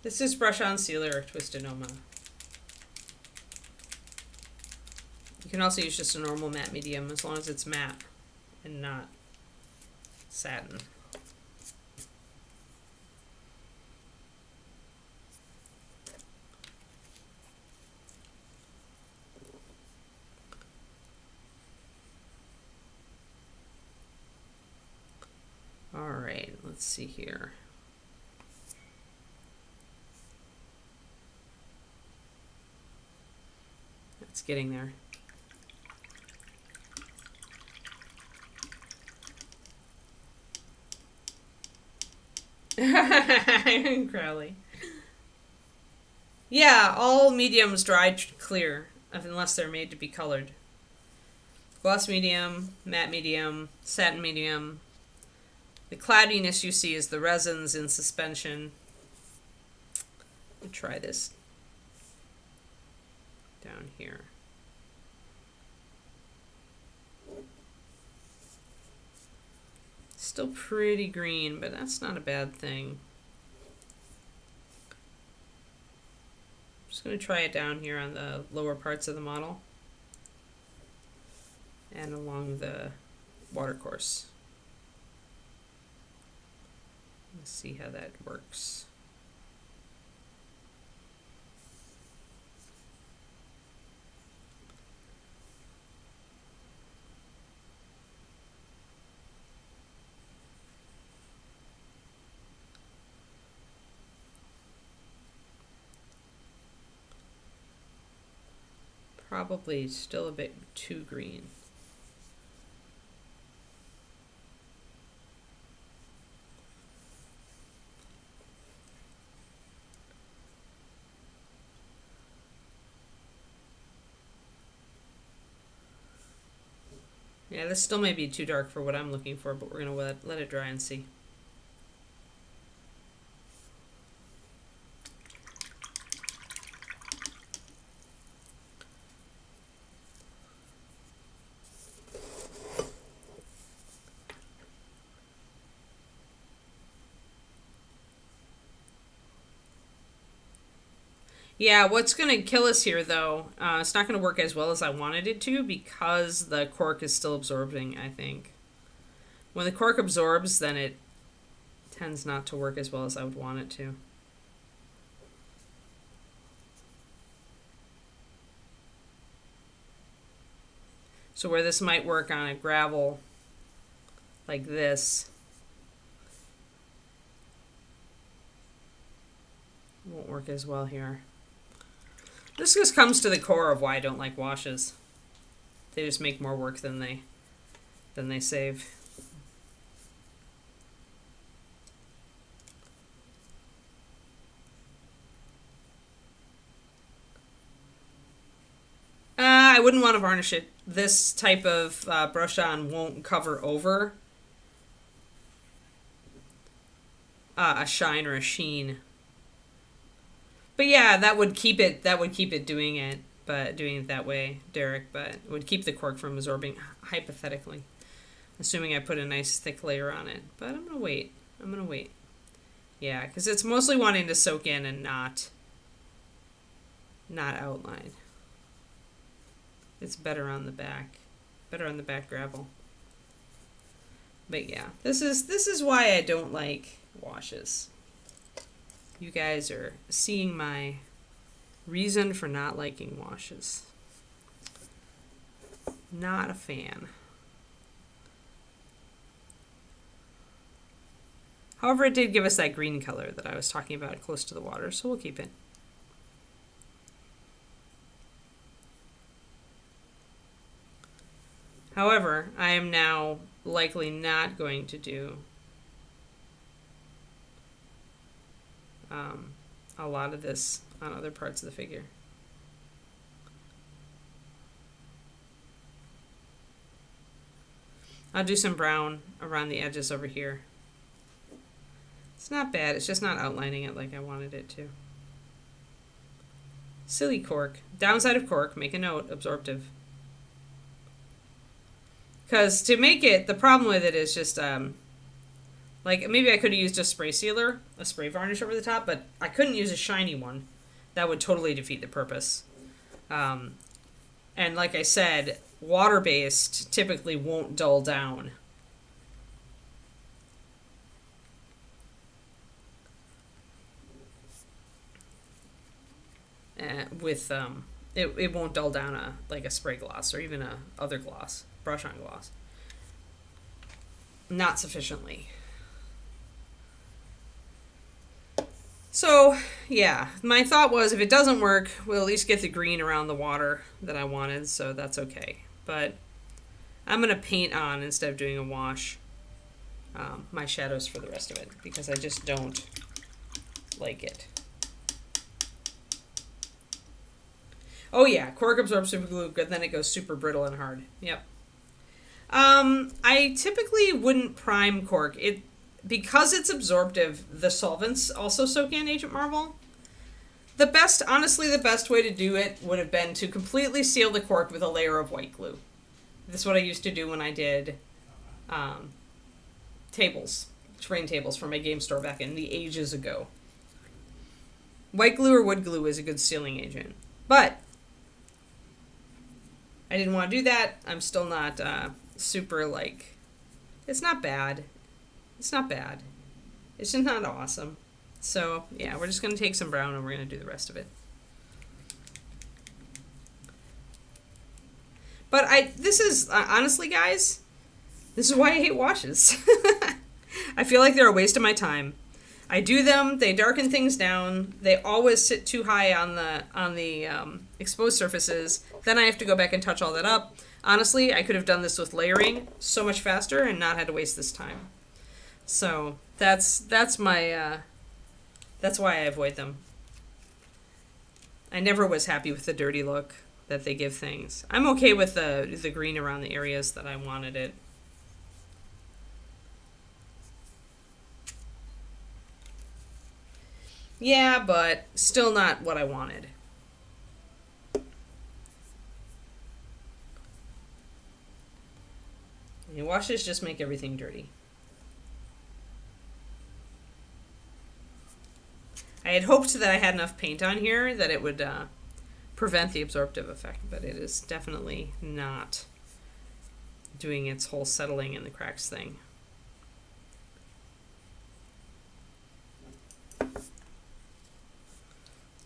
Speaker 1: This is brush on sealer Twisted Noma. You can also use just a normal matte medium as long as it's matte and not satin. All right, let's see here. It's getting there. Crowley. Yeah, all mediums dry clear, unless they're made to be colored. Gloss medium, matte medium, satin medium. The cloudiness you see is the resins in suspension. Let me try this down here. Still pretty green, but that's not a bad thing. I'm just going to try it down here on the lower parts of the model and along the watercourse. Let's see how that works. Probably still a bit too green. Yeah, this still may be too dark for what I'm looking for, but we're going to let it dry and see. Yeah, what's going to kill us here, though, it's not going to work as well as I wanted it to because the cork is still absorbing, I think. When the cork absorbs, then it tends not to work as well as I would want it to. So where this might work on a gravel like this, won't work as well here. This just comes to the core of why I don't like washes. They just make more work than they save. I wouldn't want to varnish it. This type of brush on won't cover over a shine or a sheen. But yeah, that would keep it doing it, but doing it that way, Derek, but it would keep the cork from absorbing, hypothetically. Assuming I put a nice thick layer on it. But I'm gonna wait. Yeah, because it's mostly wanting to soak in and not outline. It's better on the back. Better on the back gravel. But yeah, this is why I don't like washes. You guys are seeing my reason for not liking washes. Not a fan. However, it did give us that green color that I was talking about close to the water, so we'll keep it. However, I am now likely not going to do a lot of this on other parts of the figure. I'll do some brown around the edges over here. It's not bad, it's just not outlining it like I wanted it to. Silly cork. Downside of cork, make a note, absorptive. Because to make it, the problem with it is just, like, maybe I could have used a spray sealer, a spray varnish over the top, but I couldn't use a shiny one. That would totally defeat the purpose. And like I said, water-based typically won't dull down. It won't dull down like a spray gloss or even a other gloss, brush-on gloss. Not sufficiently. So, yeah, my thought was if it doesn't work, we'll at least get the green around the water that I wanted, so that's okay. But I'm going to paint on, instead of doing a wash, my shadows for the rest of it, because I just don't like it. Oh yeah, cork absorbs super glue, but then it goes super brittle and hard. Yep. I typically wouldn't prime cork. Because it's absorptive, the solvents also soak in Agent Marvel. Honestly, the best way to do it would have been to completely seal the cork with a layer of white glue. This is what I used to do when I did terrain tables for my game store back in the ages ago. White glue or wood glue is a good sealing agent. But I didn't want to do that. I'm still not super, like... It's not bad. It's not bad. It's just not awesome. So, yeah, we're just going to take some brown and we're going to do the rest of it. But this is, honestly, guys, this is why I hate washes. I feel like they're a waste of my time. I do them, they darken things down, they always sit too high on the exposed surfaces, then I have to go back and touch all that up. Honestly, I could have done this with layering so much faster and not had to waste this time. So that's my that's why I avoid them. I never was happy with the dirty look that they give things. I'm okay with the green around the areas that I wanted it. Yeah, but still not what I wanted. And washes just make everything dirty. I had hoped that I had enough paint on here that it would prevent the absorptive effect, but it is definitely not doing its whole settling in the cracks thing.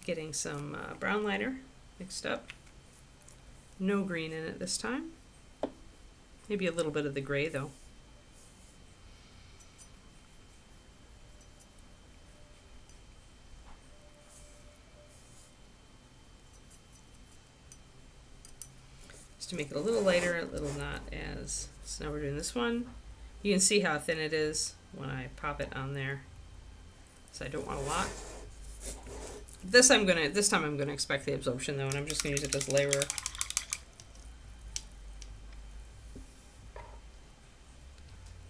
Speaker 1: Getting some brown lighter mixed up. No green in it this time. Maybe a little bit of the gray though. Just to make it a little lighter, a little not as. So now we're doing this one. You can see how thin it is when I pop it on there. So I don't want a lot. This time I'm gonna expect the absorption though, and I'm just gonna use it as layer.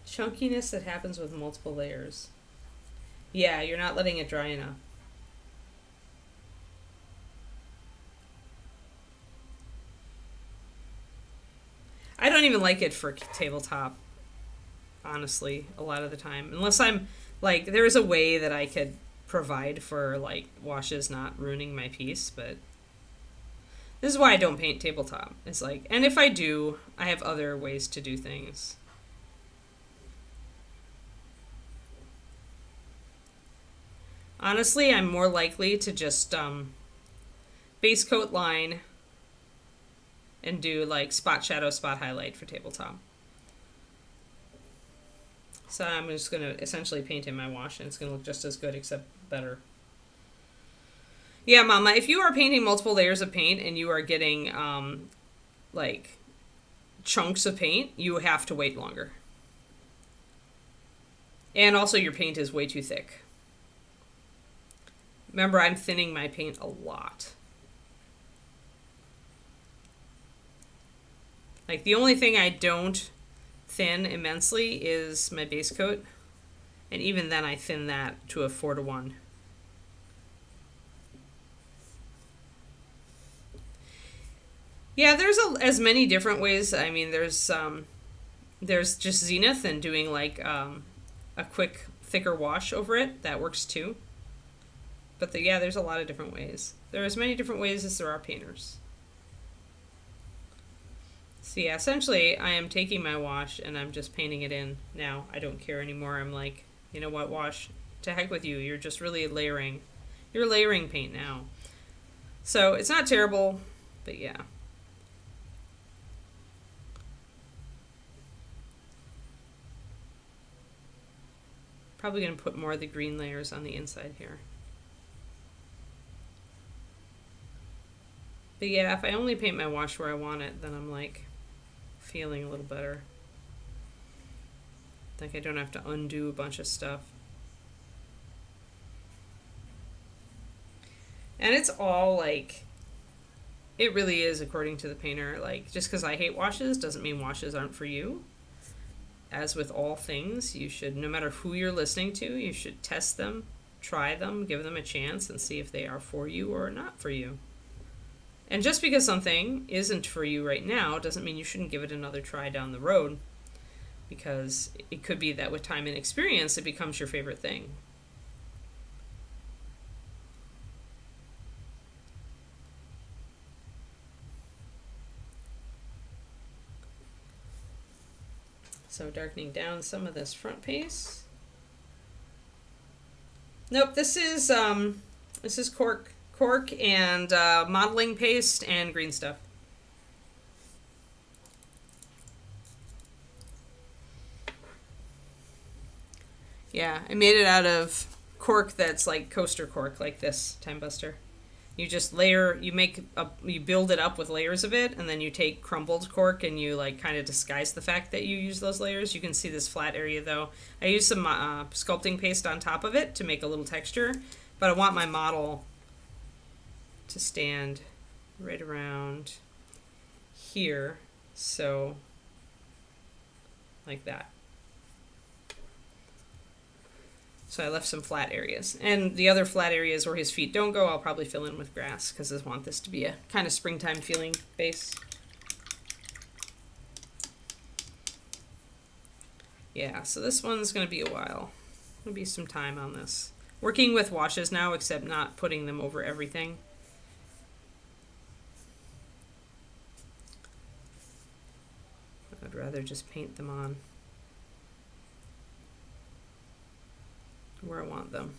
Speaker 1: Chunkiness that happens with multiple layers. Yeah, you're not letting it dry enough. I don't even like it for tabletop, honestly, a lot of the time. Unless I'm, like, there is a way that I could provide for, like, washes not ruining my piece, but this is why I don't paint tabletop. It's like, and if I do, I have other ways to do things. Honestly, I'm more likely to just base coat line and do like spot shadow, spot highlight for tabletop. So I'm just going to essentially paint in my wash, and it's going to look just as good, except better. Yeah, Mama, if you are painting multiple layers of paint and you are getting like chunks of paint, you have to wait longer. And also your paint is way too thick. Remember, I'm thinning my paint a lot. Like, the only thing I don't thin immensely is my base coat. And even then, I thin that to a 4:1. Yeah, there's as many different ways. I mean, there's just zenith and doing like a quick, thicker wash over it. That works too. But yeah, there's a lot of different ways. There are as many different ways as there are painters. So yeah, essentially, I am taking my wash and I'm just painting it in now. I don't care anymore. I'm like, you know what, wash, to heck with you. You're just really layering. You're layering paint now. So it's not terrible, but yeah. Probably going to put more of the green layers on the inside here. But yeah, if I only paint my wash where I want it, then I'm like feeling a little better. Like I don't have to undo a bunch of stuff. And it's all like, it really is according to the painter. Like, just because I hate washes doesn't mean washes aren't for you. As with all things, you should, no matter who you're listening to, you should test them, try them, give them a chance, and see if they are for you or not for you. And just because something isn't for you right now doesn't mean you shouldn't give it another try down the road, because it could be that with time and experience it becomes your favorite thing. So darkening down some of this front piece. Nope, this is cork and modeling paste and green stuff. Yeah, I made it out of cork that's like coaster cork, like this Time Buster. You just layer, you build it up with layers of it, and then you take crumbled cork and you like kind of disguise the fact that you use those layers. You can see this flat area though. I used some sculpting paste on top of it to make a little texture, but I want my model to stand right around here, so like that. So I left some flat areas. And the other flat areas where his feet don't go, I'll probably fill in with grass because I want this to be a kind of springtime feeling base. Yeah, so this one's going to be a while. There'll be some time on this. Working with washes now, except not putting them over everything. I'd rather just paint them on where I want them.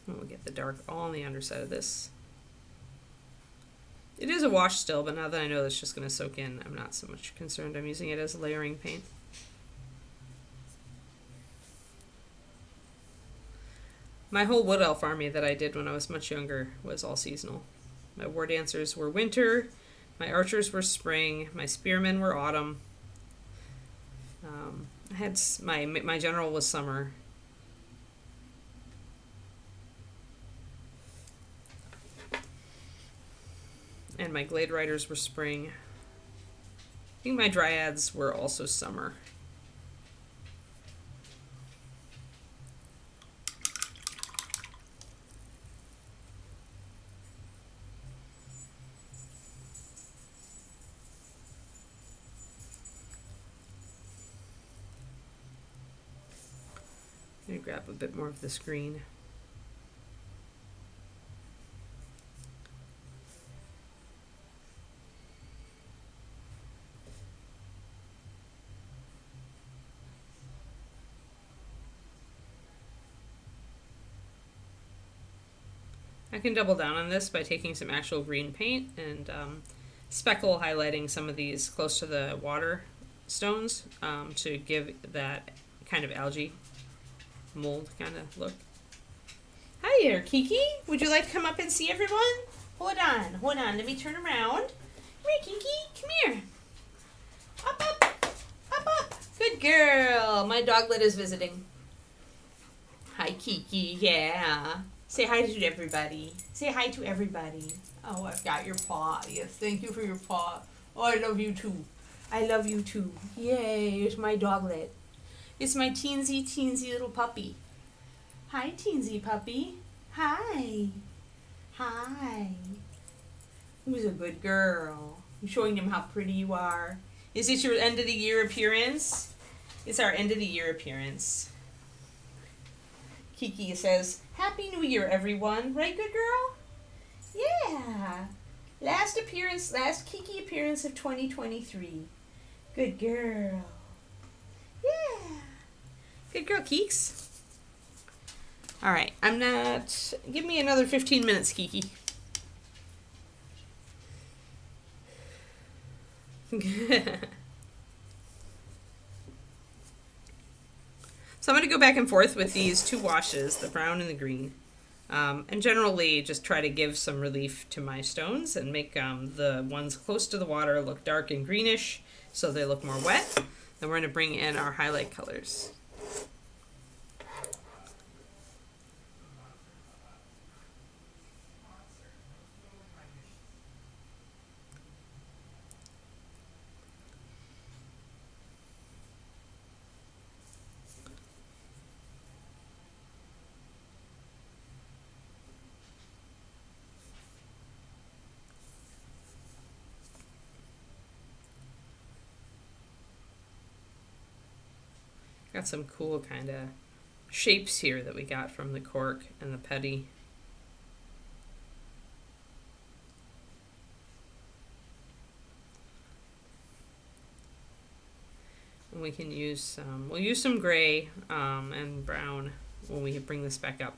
Speaker 1: And we'll get the dark all on the underside of this. It is a wash still, but now that I know it's just going to soak in, I'm not so much concerned. I'm using it as layering paint. My whole wood elf army that I did when I was much younger was all seasonal. My war dancers were winter, my archers were spring, my spearmen were autumn. I had my general was summer. And my glade riders were spring. I think my dryads were also summer. I'm gonna grab a bit more of this green. I can double down on this by taking some actual green paint and speckle highlighting some of these close to the water stones to give that kind of algae mold kind of look. Hi there, Kiki. Would you like to come up and see everyone? Hold on. Let me turn around. Come here, Kiki. Come here. Up. Good girl. My doglet is visiting. Hi, Kiki. Yeah. Say hi to everybody. Say hi to everybody. Oh, I've got your paw. Yes, thank you for your paw. Oh, I love you too. I love you too. Yay, it's my doglet. It's my teensy little puppy. Hi, teensy puppy. Hi. Who's a good girl? I'm showing them how pretty you are. Is it your end of the year appearance? It's our end of the year appearance. Kiki says, Happy New Year, everyone. Right, good girl? Yeah. Last Kiki appearance of 2023. Good girl. Yeah. Good girl, Keeks. All right, give me another 15 minutes, Kiki. So I'm going to go back and forth with these two washes, the brown and the green, and generally just try to give some relief to my stones and make the ones close to the water look dark and greenish so they look more wet. Then we're going to bring in our highlight colors. Got some cool kind of shapes here that we got from the cork and the petty. And we can use we'll use some gray and brown when we bring this back up.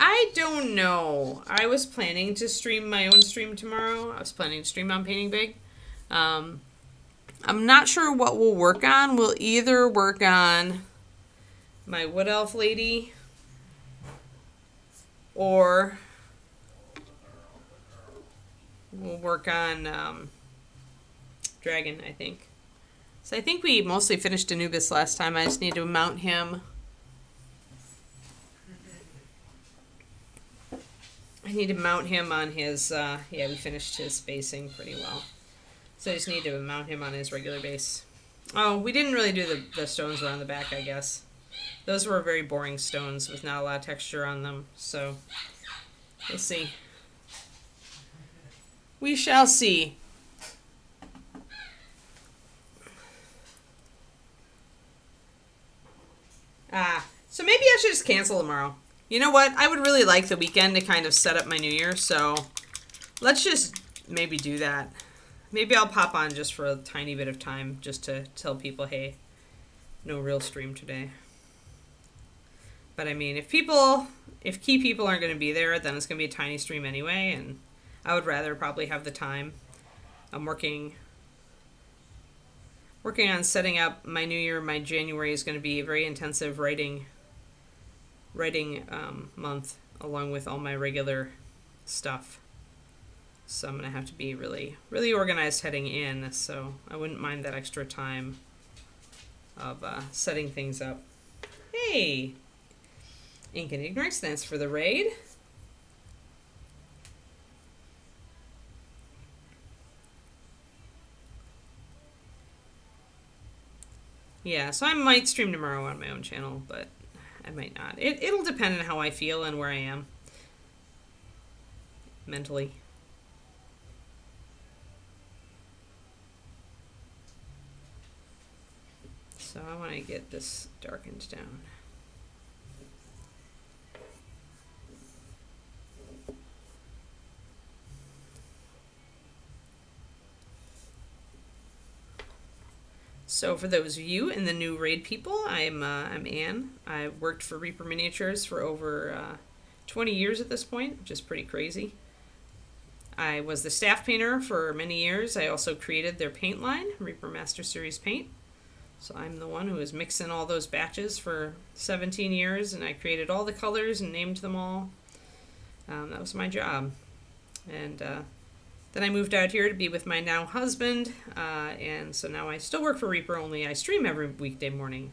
Speaker 1: I don't know. I was planning to stream my own stream tomorrow. I was planning to stream on Painting Big. I'm not sure what we'll work on. We'll either work on my Wood Elf lady or we'll work on Dragon, I think. So I think we mostly finished Anubis last time. I just need to mount him. I need to mount him on his, yeah, we finished his basing pretty well. So I just need to mount him on his regular base. Oh, we didn't really do the stones around the back, I guess. Those were very boring stones with not a lot of texture on them, so we'll see. We shall see. So maybe I should just cancel tomorrow. You know what? I would really like the weekend to kind of set up my New Year, so let's just maybe do that. Maybe I'll pop on just for a tiny bit of time just to tell people, hey, no real stream today. But I mean, if key people aren't going to be there, then it's going to be a tiny stream anyway, and I would rather probably have the time. I'm working on setting up my New Year. My January is going to be a very intensive writing month, along with all my regular stuff. So I'm going to have to be really, really organized heading in, so I wouldn't mind that extra time of setting things up. Hey! Ink and Ignorance, thanks for the raid. Yeah, so I might stream tomorrow on my own channel, but I might not. It'll depend on how I feel and where I am mentally. So I want to get this darkened down. So for those of you in the new raid people, I'm Anne. I worked for Reaper Miniatures for over 20 years at this point, which is pretty crazy. I was the staff painter for many years. I also created their paint line, Reaper Master Series Paint. So I'm the one who was mixing all those batches for 17 years, and I created all the colors and named them all. That was my job. And then I moved out here to be with my now husband, and so now I still work for Reaper, only I stream every weekday morning.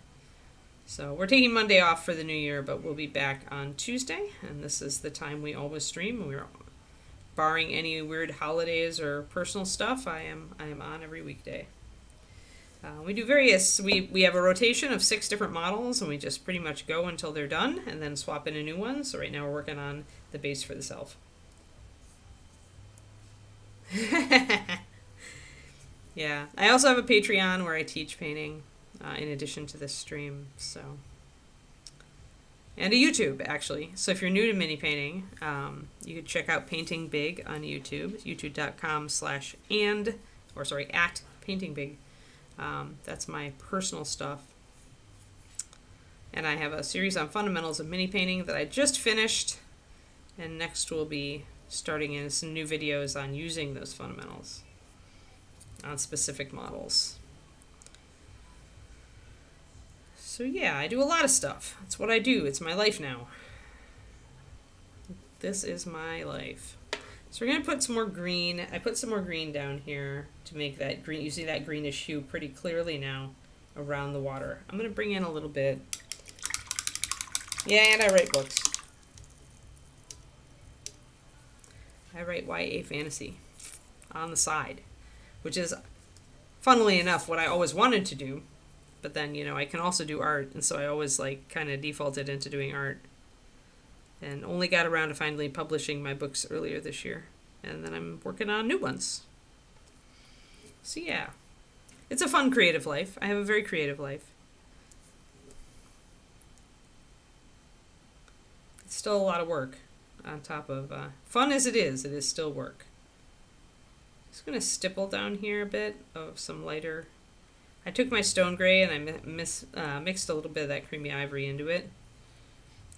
Speaker 1: So we're taking Monday off for the new year, but we'll be back on Tuesday, and this is the time we always stream. We're barring any weird holidays or personal stuff. I am on every weekday. We do various, we have a rotation of 6 different models, and we just pretty much go until they're done, and then swap in a new one. So right now we're working on the base for this elf. Yeah, I also have a Patreon where I teach painting in addition to this stream, so, and a YouTube actually. So if you're new to mini painting, you could check out Painting Big on YouTube, youtube.com/at Painting Big. That's my personal stuff, and I have a series on fundamentals of mini painting that I just finished, and next we'll be starting in some new videos on using those fundamentals on specific models. So yeah, I do a lot of stuff. That's what I do. It's my life now. This is my life. So we're going to put some more green. I put some more green down here to make that green. You see that greenish hue pretty clearly now around the water. I'm going to bring in a little bit. Yeah, and I write books. I write YA fantasy on the side, which is, funnily enough, what I always wanted to do. But then, you know, I can also do art, and so I always, like, kind of defaulted into doing art. And only got around to finally publishing my books earlier this year. And then I'm working on new ones. So yeah, it's a fun creative life. I have a very creative life. It's still a lot of work on top of, fun as it is still work. Just going to stipple down here a bit of some lighter. I took my stone gray and I mixed a little bit of that creamy ivory into it.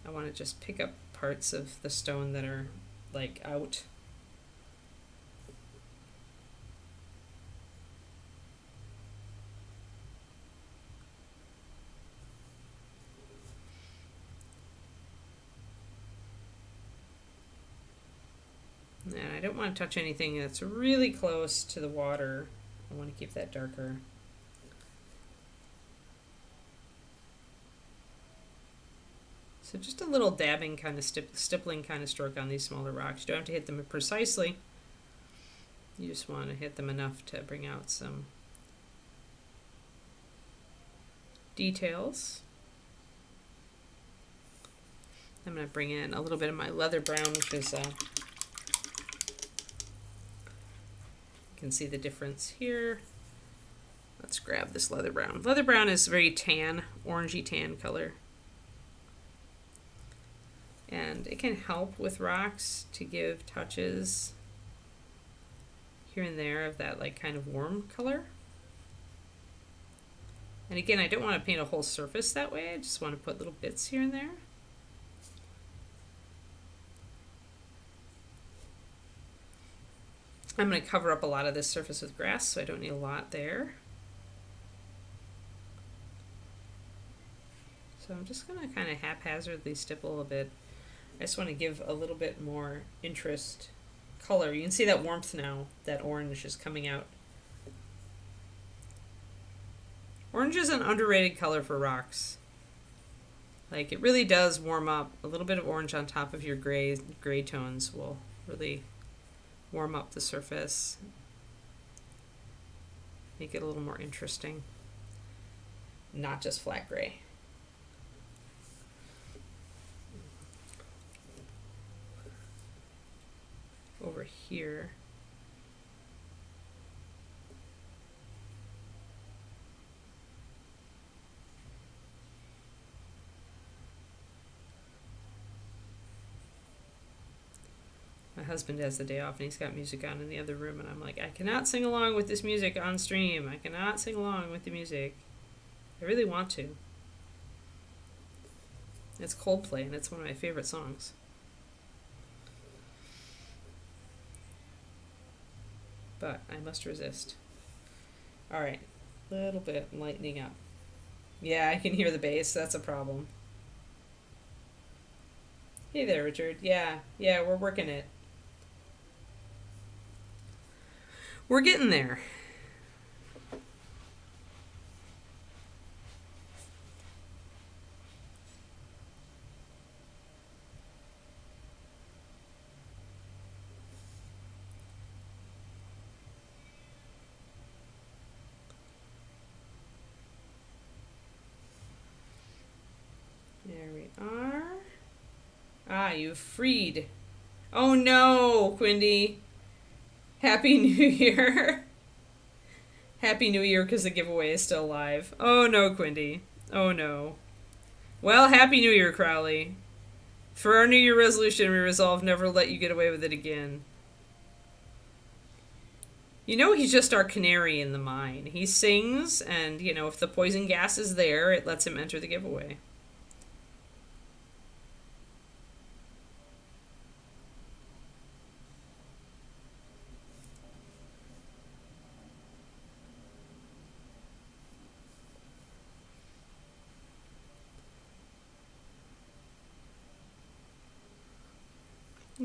Speaker 1: I want to just pick up parts of the stone that are, like, out. And I don't want to touch anything that's really close to the water. I want to keep that darker. So just a little dabbing kind of stippling kind of stroke on these smaller rocks. You don't have to hit them precisely. You just want to hit them enough to bring out some details. I'm going to bring in a little bit of my leather brown, which is, you can see the difference here. Let's grab this leather brown. Leather brown is very tan, orangey tan color. And it can help with rocks to give touches here and there of that like kind of warm color. And again, I don't want to paint a whole surface that way. I just want to put little bits here and there. I'm going to cover up a lot of this surface with grass, so I don't need a lot there. So I'm just going to kind of haphazardly stipple a little bit. I just want to give a little bit more interest, color. You can see that warmth now, that orange is coming out. Orange is an underrated color for rocks. Like, it really does warm up. A little bit of orange on top of your gray tones will really warm up the surface, make it a little more interesting, not just flat gray. Over here, my husband has the day off and he's got music on in the other room, and I'm like, I cannot sing along with this music on stream. I cannot sing along with the music. I really want to. It's Coldplay and it's one of my favorite songs. But I must resist. Alright, a little bit lightening up. Yeah, I can hear the bass. That's a problem. Hey there, Richard. Yeah, we're working it. We're getting there. There we are. Ah, you've freed. Oh no, Quindy. Happy New Year. Happy New Year because the giveaway is still live. Oh no, Quindy. Oh no. Well, Happy New Year, Crowley. For our New Year resolution, we resolve never to let you get away with it again. You know, he's just our canary in the mine. He sings, and, you know, if the poison gas is there, it lets him enter the giveaway.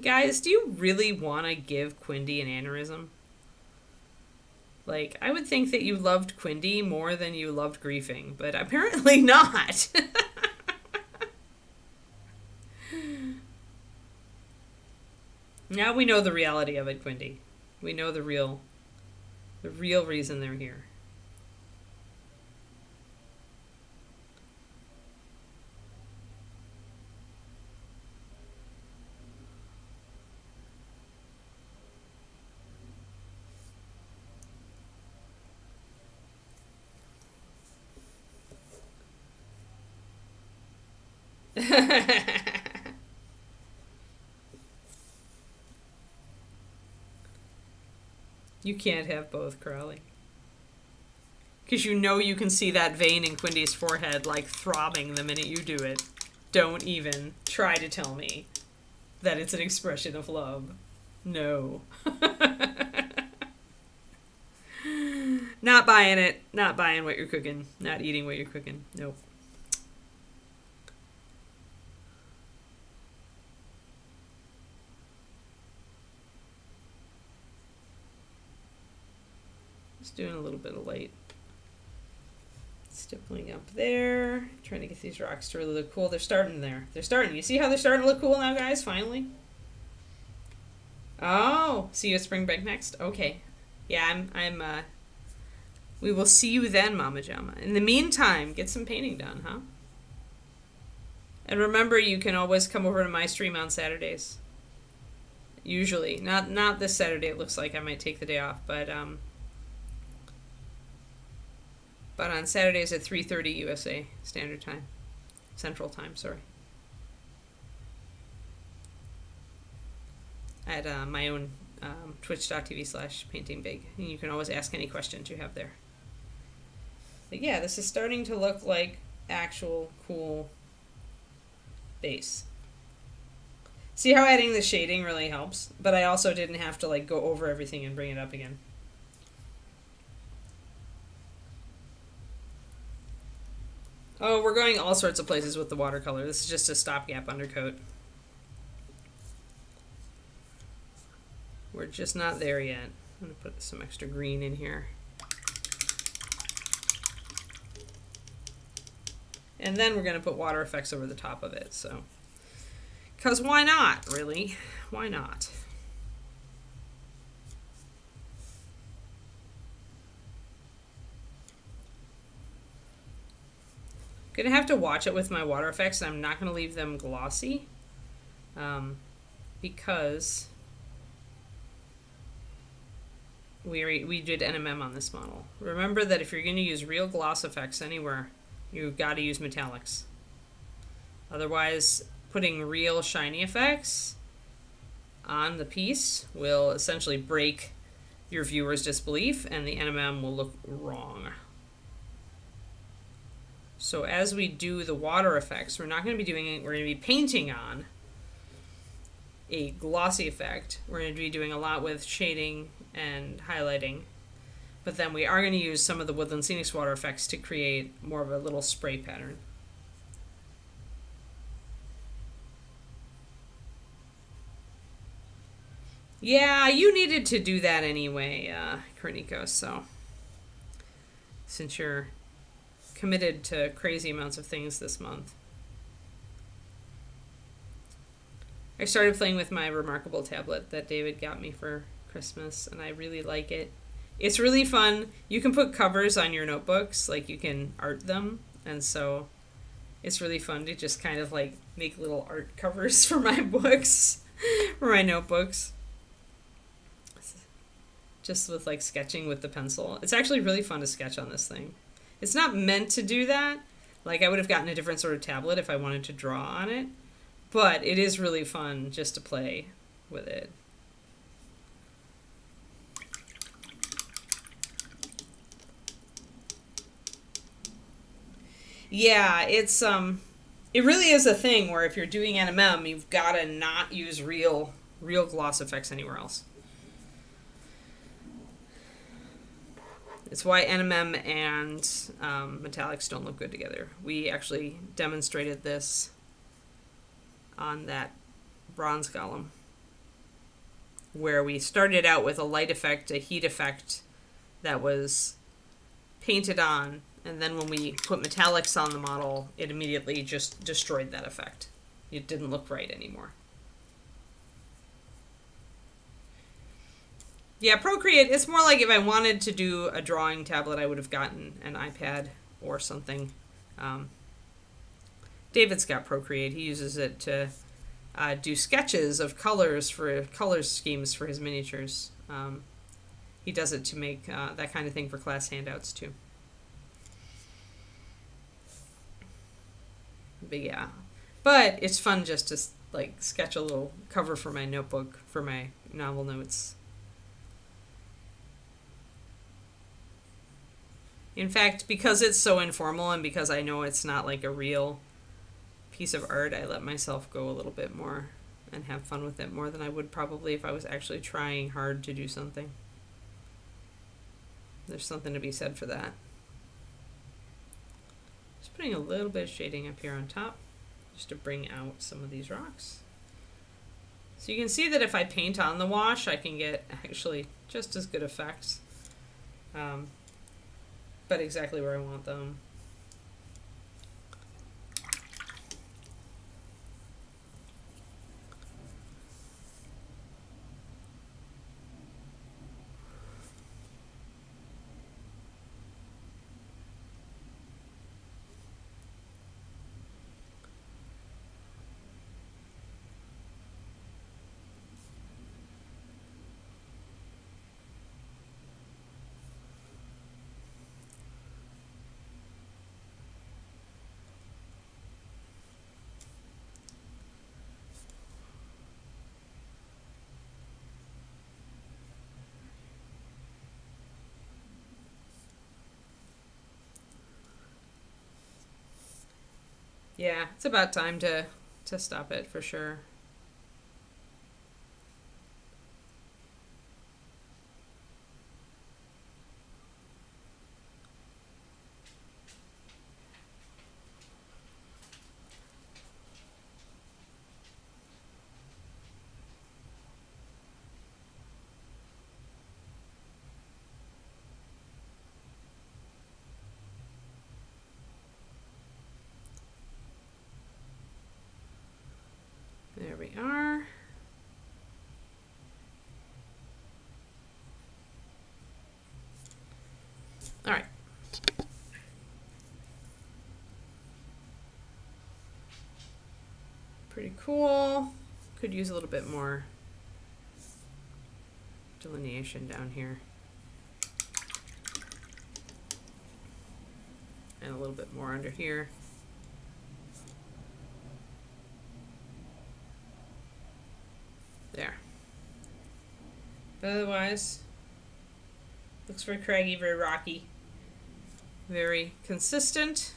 Speaker 1: Guys, do you really want to give Quindy an aneurysm? Like, I would think that you loved Quindy more than you loved griefing, but apparently not. Now we know the reality of it, Quindy. We know the real reason they're here. You can't have both, Crowley. Because you know you can see that vein in Quindy's forehead, like, throbbing the minute you do it. Don't even try to tell me that it's an expression of love. No. Not buying it. Not buying what you're cooking. Not eating what you're cooking. Nope. Just doing a little bit of light stippling up there. Trying to get these rocks to really look cool. They're starting there. They're starting. You see how they're starting to look cool now, guys? Finally. Oh, see you at spring break next? Okay. Yeah, we will see you then, Mama Jama. In the meantime, get some painting done, huh? And remember, you can always come over to my stream on Saturdays. Usually. Not this Saturday, it looks like I might take the day off, but on Saturdays at 3:30 USA Standard Time. Central Time, sorry. At my own twitch.tv/paintingbig. And you can always ask any questions you have there. But yeah, this is starting to look like actual cool base. See how adding the shading really helps? But I also didn't have to like go over everything and bring it up again. Oh, we're going all sorts of places with the watercolor. This is just a stopgap undercoat. We're just not there yet. I'm going to put some extra green in here. And then we're going to put water effects over the top of it. So, because why not, really? Why not? Gonna have to watch it with my water effects, and I'm not gonna leave them glossy because we did NMM on this model. Remember that if you're gonna use real gloss effects anywhere, you've got to use metallics. Otherwise, putting real shiny effects on the piece will essentially break your viewer's disbelief, and the NMM will look wrong. So as we do the water effects, we're not going to be doing it, we're going to be painting on a glossy effect. We're going to be doing a lot with shading and highlighting. But then we are going to use some of the Woodland Scenics water effects to create more of a little spray pattern. Yeah, you needed to do that anyway, Korniko, so since you're committed to crazy amounts of things this month. I started playing with my Remarkable tablet that David got me for Christmas, and I really like it. It's really fun. You can put covers on your notebooks, like you can art them, and so it's really fun to just kind of like make little art covers for my books, for my notebooks. Just with like sketching with the pencil. It's actually really fun to sketch on this thing. It's not meant to do that. Like, I would have gotten a different sort of tablet if I wanted to draw on it. But it is really fun just to play with it. Yeah, it's it really is a thing where if you're doing NMM, you've got to not use real gloss effects anywhere else. It's why NMM and metallics don't look good together. We actually demonstrated this on that bronze golem, where we started out with a light effect, a heat effect that was painted on, and then when we put metallics on the model, it immediately just destroyed that effect. It didn't look right anymore. Yeah, Procreate, it's more like if I wanted to do a drawing tablet, I would have gotten an iPad or something. David's got Procreate. He uses it to do sketches of colors for color schemes for his miniatures. He does it to make that kind of thing for class handouts too. But yeah, but it's fun just to like sketch a little cover for my notebook for my novel notes. In fact, because it's so informal and because I know it's not like a real piece of art, I let myself go a little bit more and have fun with it more than I would probably if I was actually trying hard to do something. There's something to be said for that. Just putting a little bit of shading up here on top just to bring out some of these rocks. So you can see that if I paint on the wash, I can get actually just as good effects but exactly where I want them. Yeah, it's about time to stop it for sure. There we are. All right. Pretty cool. Could use a little bit more delineation down here. And a little bit more under here. There. But otherwise, looks very craggy, very rocky, very consistent.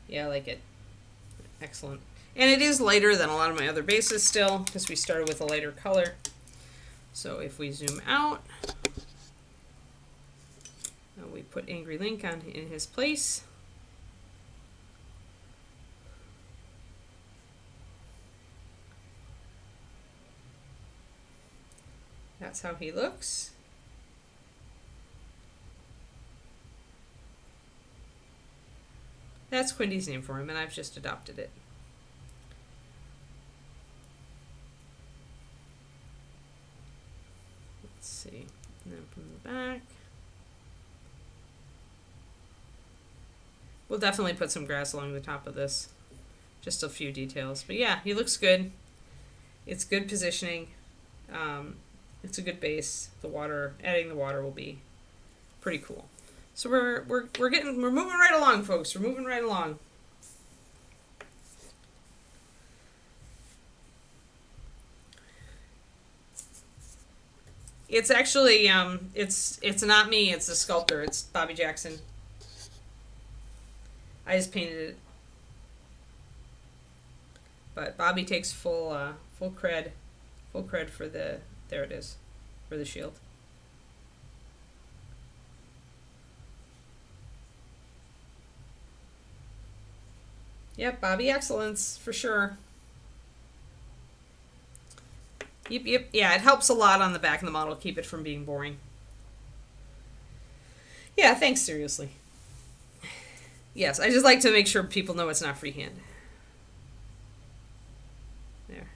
Speaker 1: Yeah, I like it. Excellent. And it is lighter than a lot of my other bases still, because we started with a lighter color. So if we zoom out, we put Angry Link on in his place. That's how he looks. That's Quindy's name for him, and I've just adopted it. Let's see. And then from the back. We'll definitely put some grass along the top of this. Just a few details. But yeah, he looks good. It's good positioning. It's a good base. The water, adding the water will be pretty cool. So we're moving right along, folks. We're moving right along. It's actually it's not me. It's the sculptor. It's Bobby Jackson. I just painted it, but Bobby takes full cred for the, there it is, for the shield. Yep, Bobby Excellence for sure. Yep. Yeah, it helps a lot on the back of the model, keep it from being boring. Yeah, thanks, seriously. Yes, I just like to make sure people know it's not freehand. There.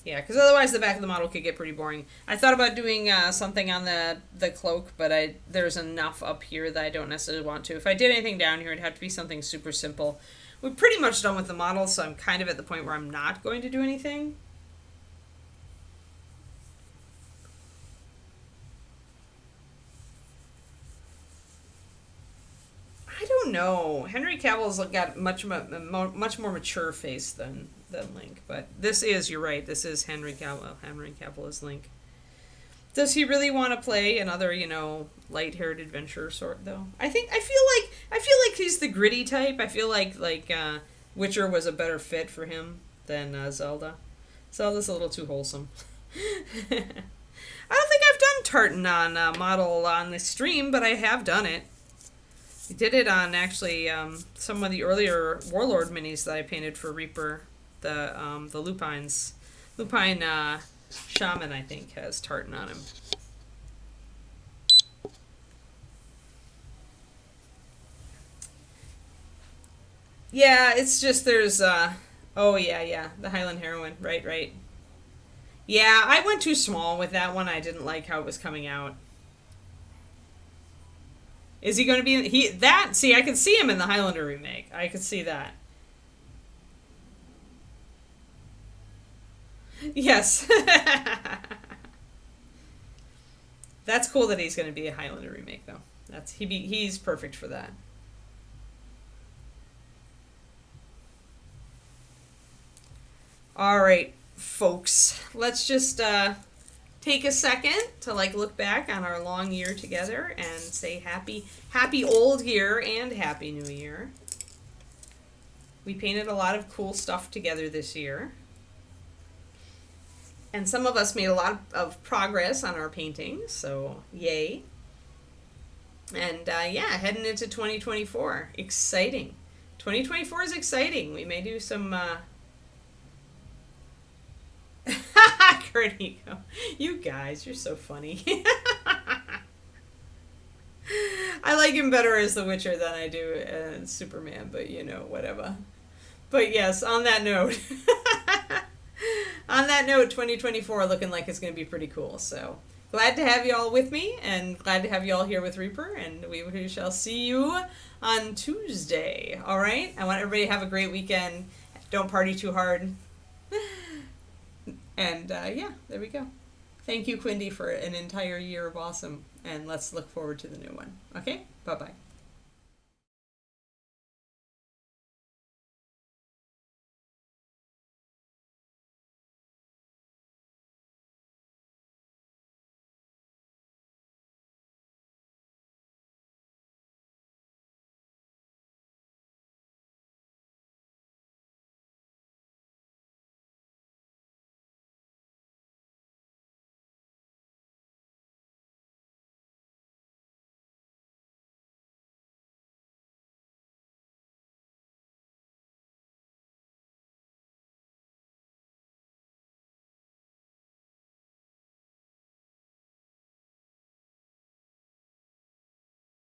Speaker 1: Yeah, because otherwise the back of the model could get pretty boring. I thought about doing something on the cloak, but there's enough up here that I don't necessarily want to. If I did anything down here, it'd have to be something super simple. We're pretty much done with the model, so I'm kind of at the point where I'm not going to do anything. I don't know. Henry Cavill's got much more mature face than Link, but this is, you're right, this is Henry Cavill. Henry Cavill is Link. Does he really want to play another, light-haired adventure sort though? I feel like he's the gritty type. I feel like Witcher was a better fit for him than Zelda. Zelda's a little too wholesome. I don't think I've done tartan on model on the stream, but I have done it. I did it on actually some of the earlier Warlord minis that I painted for Reaper. The Lupines. Lupine Shaman, I think, has tartan on him. Yeah, it's just there's oh yeah, the Highland Heroine. Right. Yeah, I went too small with that one. I didn't like how it was coming out. Is he going to be he that? See, I could see him in the Highlander remake. I could see that. Yes. That's cool that he's going to be a Highlander remake though. He's perfect for that. All right, folks. Let's just take a second to like look back on our long year together and say happy old year and happy new year. We painted a lot of cool stuff together this year. And some of us made a lot of progress on our paintings, so yay. And yeah, heading into 2024. Exciting. 2024 is exciting. We may do some Curtigo. You guys, you're so funny. I like him better as the Witcher than I do as Superman, but you know, whatever. But yes, on that note, 2024 looking like it's going to be pretty cool. So glad to have you all with me, and glad to have you all here with Reaper, and we shall see you on Tuesday. All right? I want everybody to have a great weekend. Don't party too hard. And yeah, there we go. Thank you, Quindy, for an entire year of awesome, and let's look forward to the new one. Okay? Bye-bye.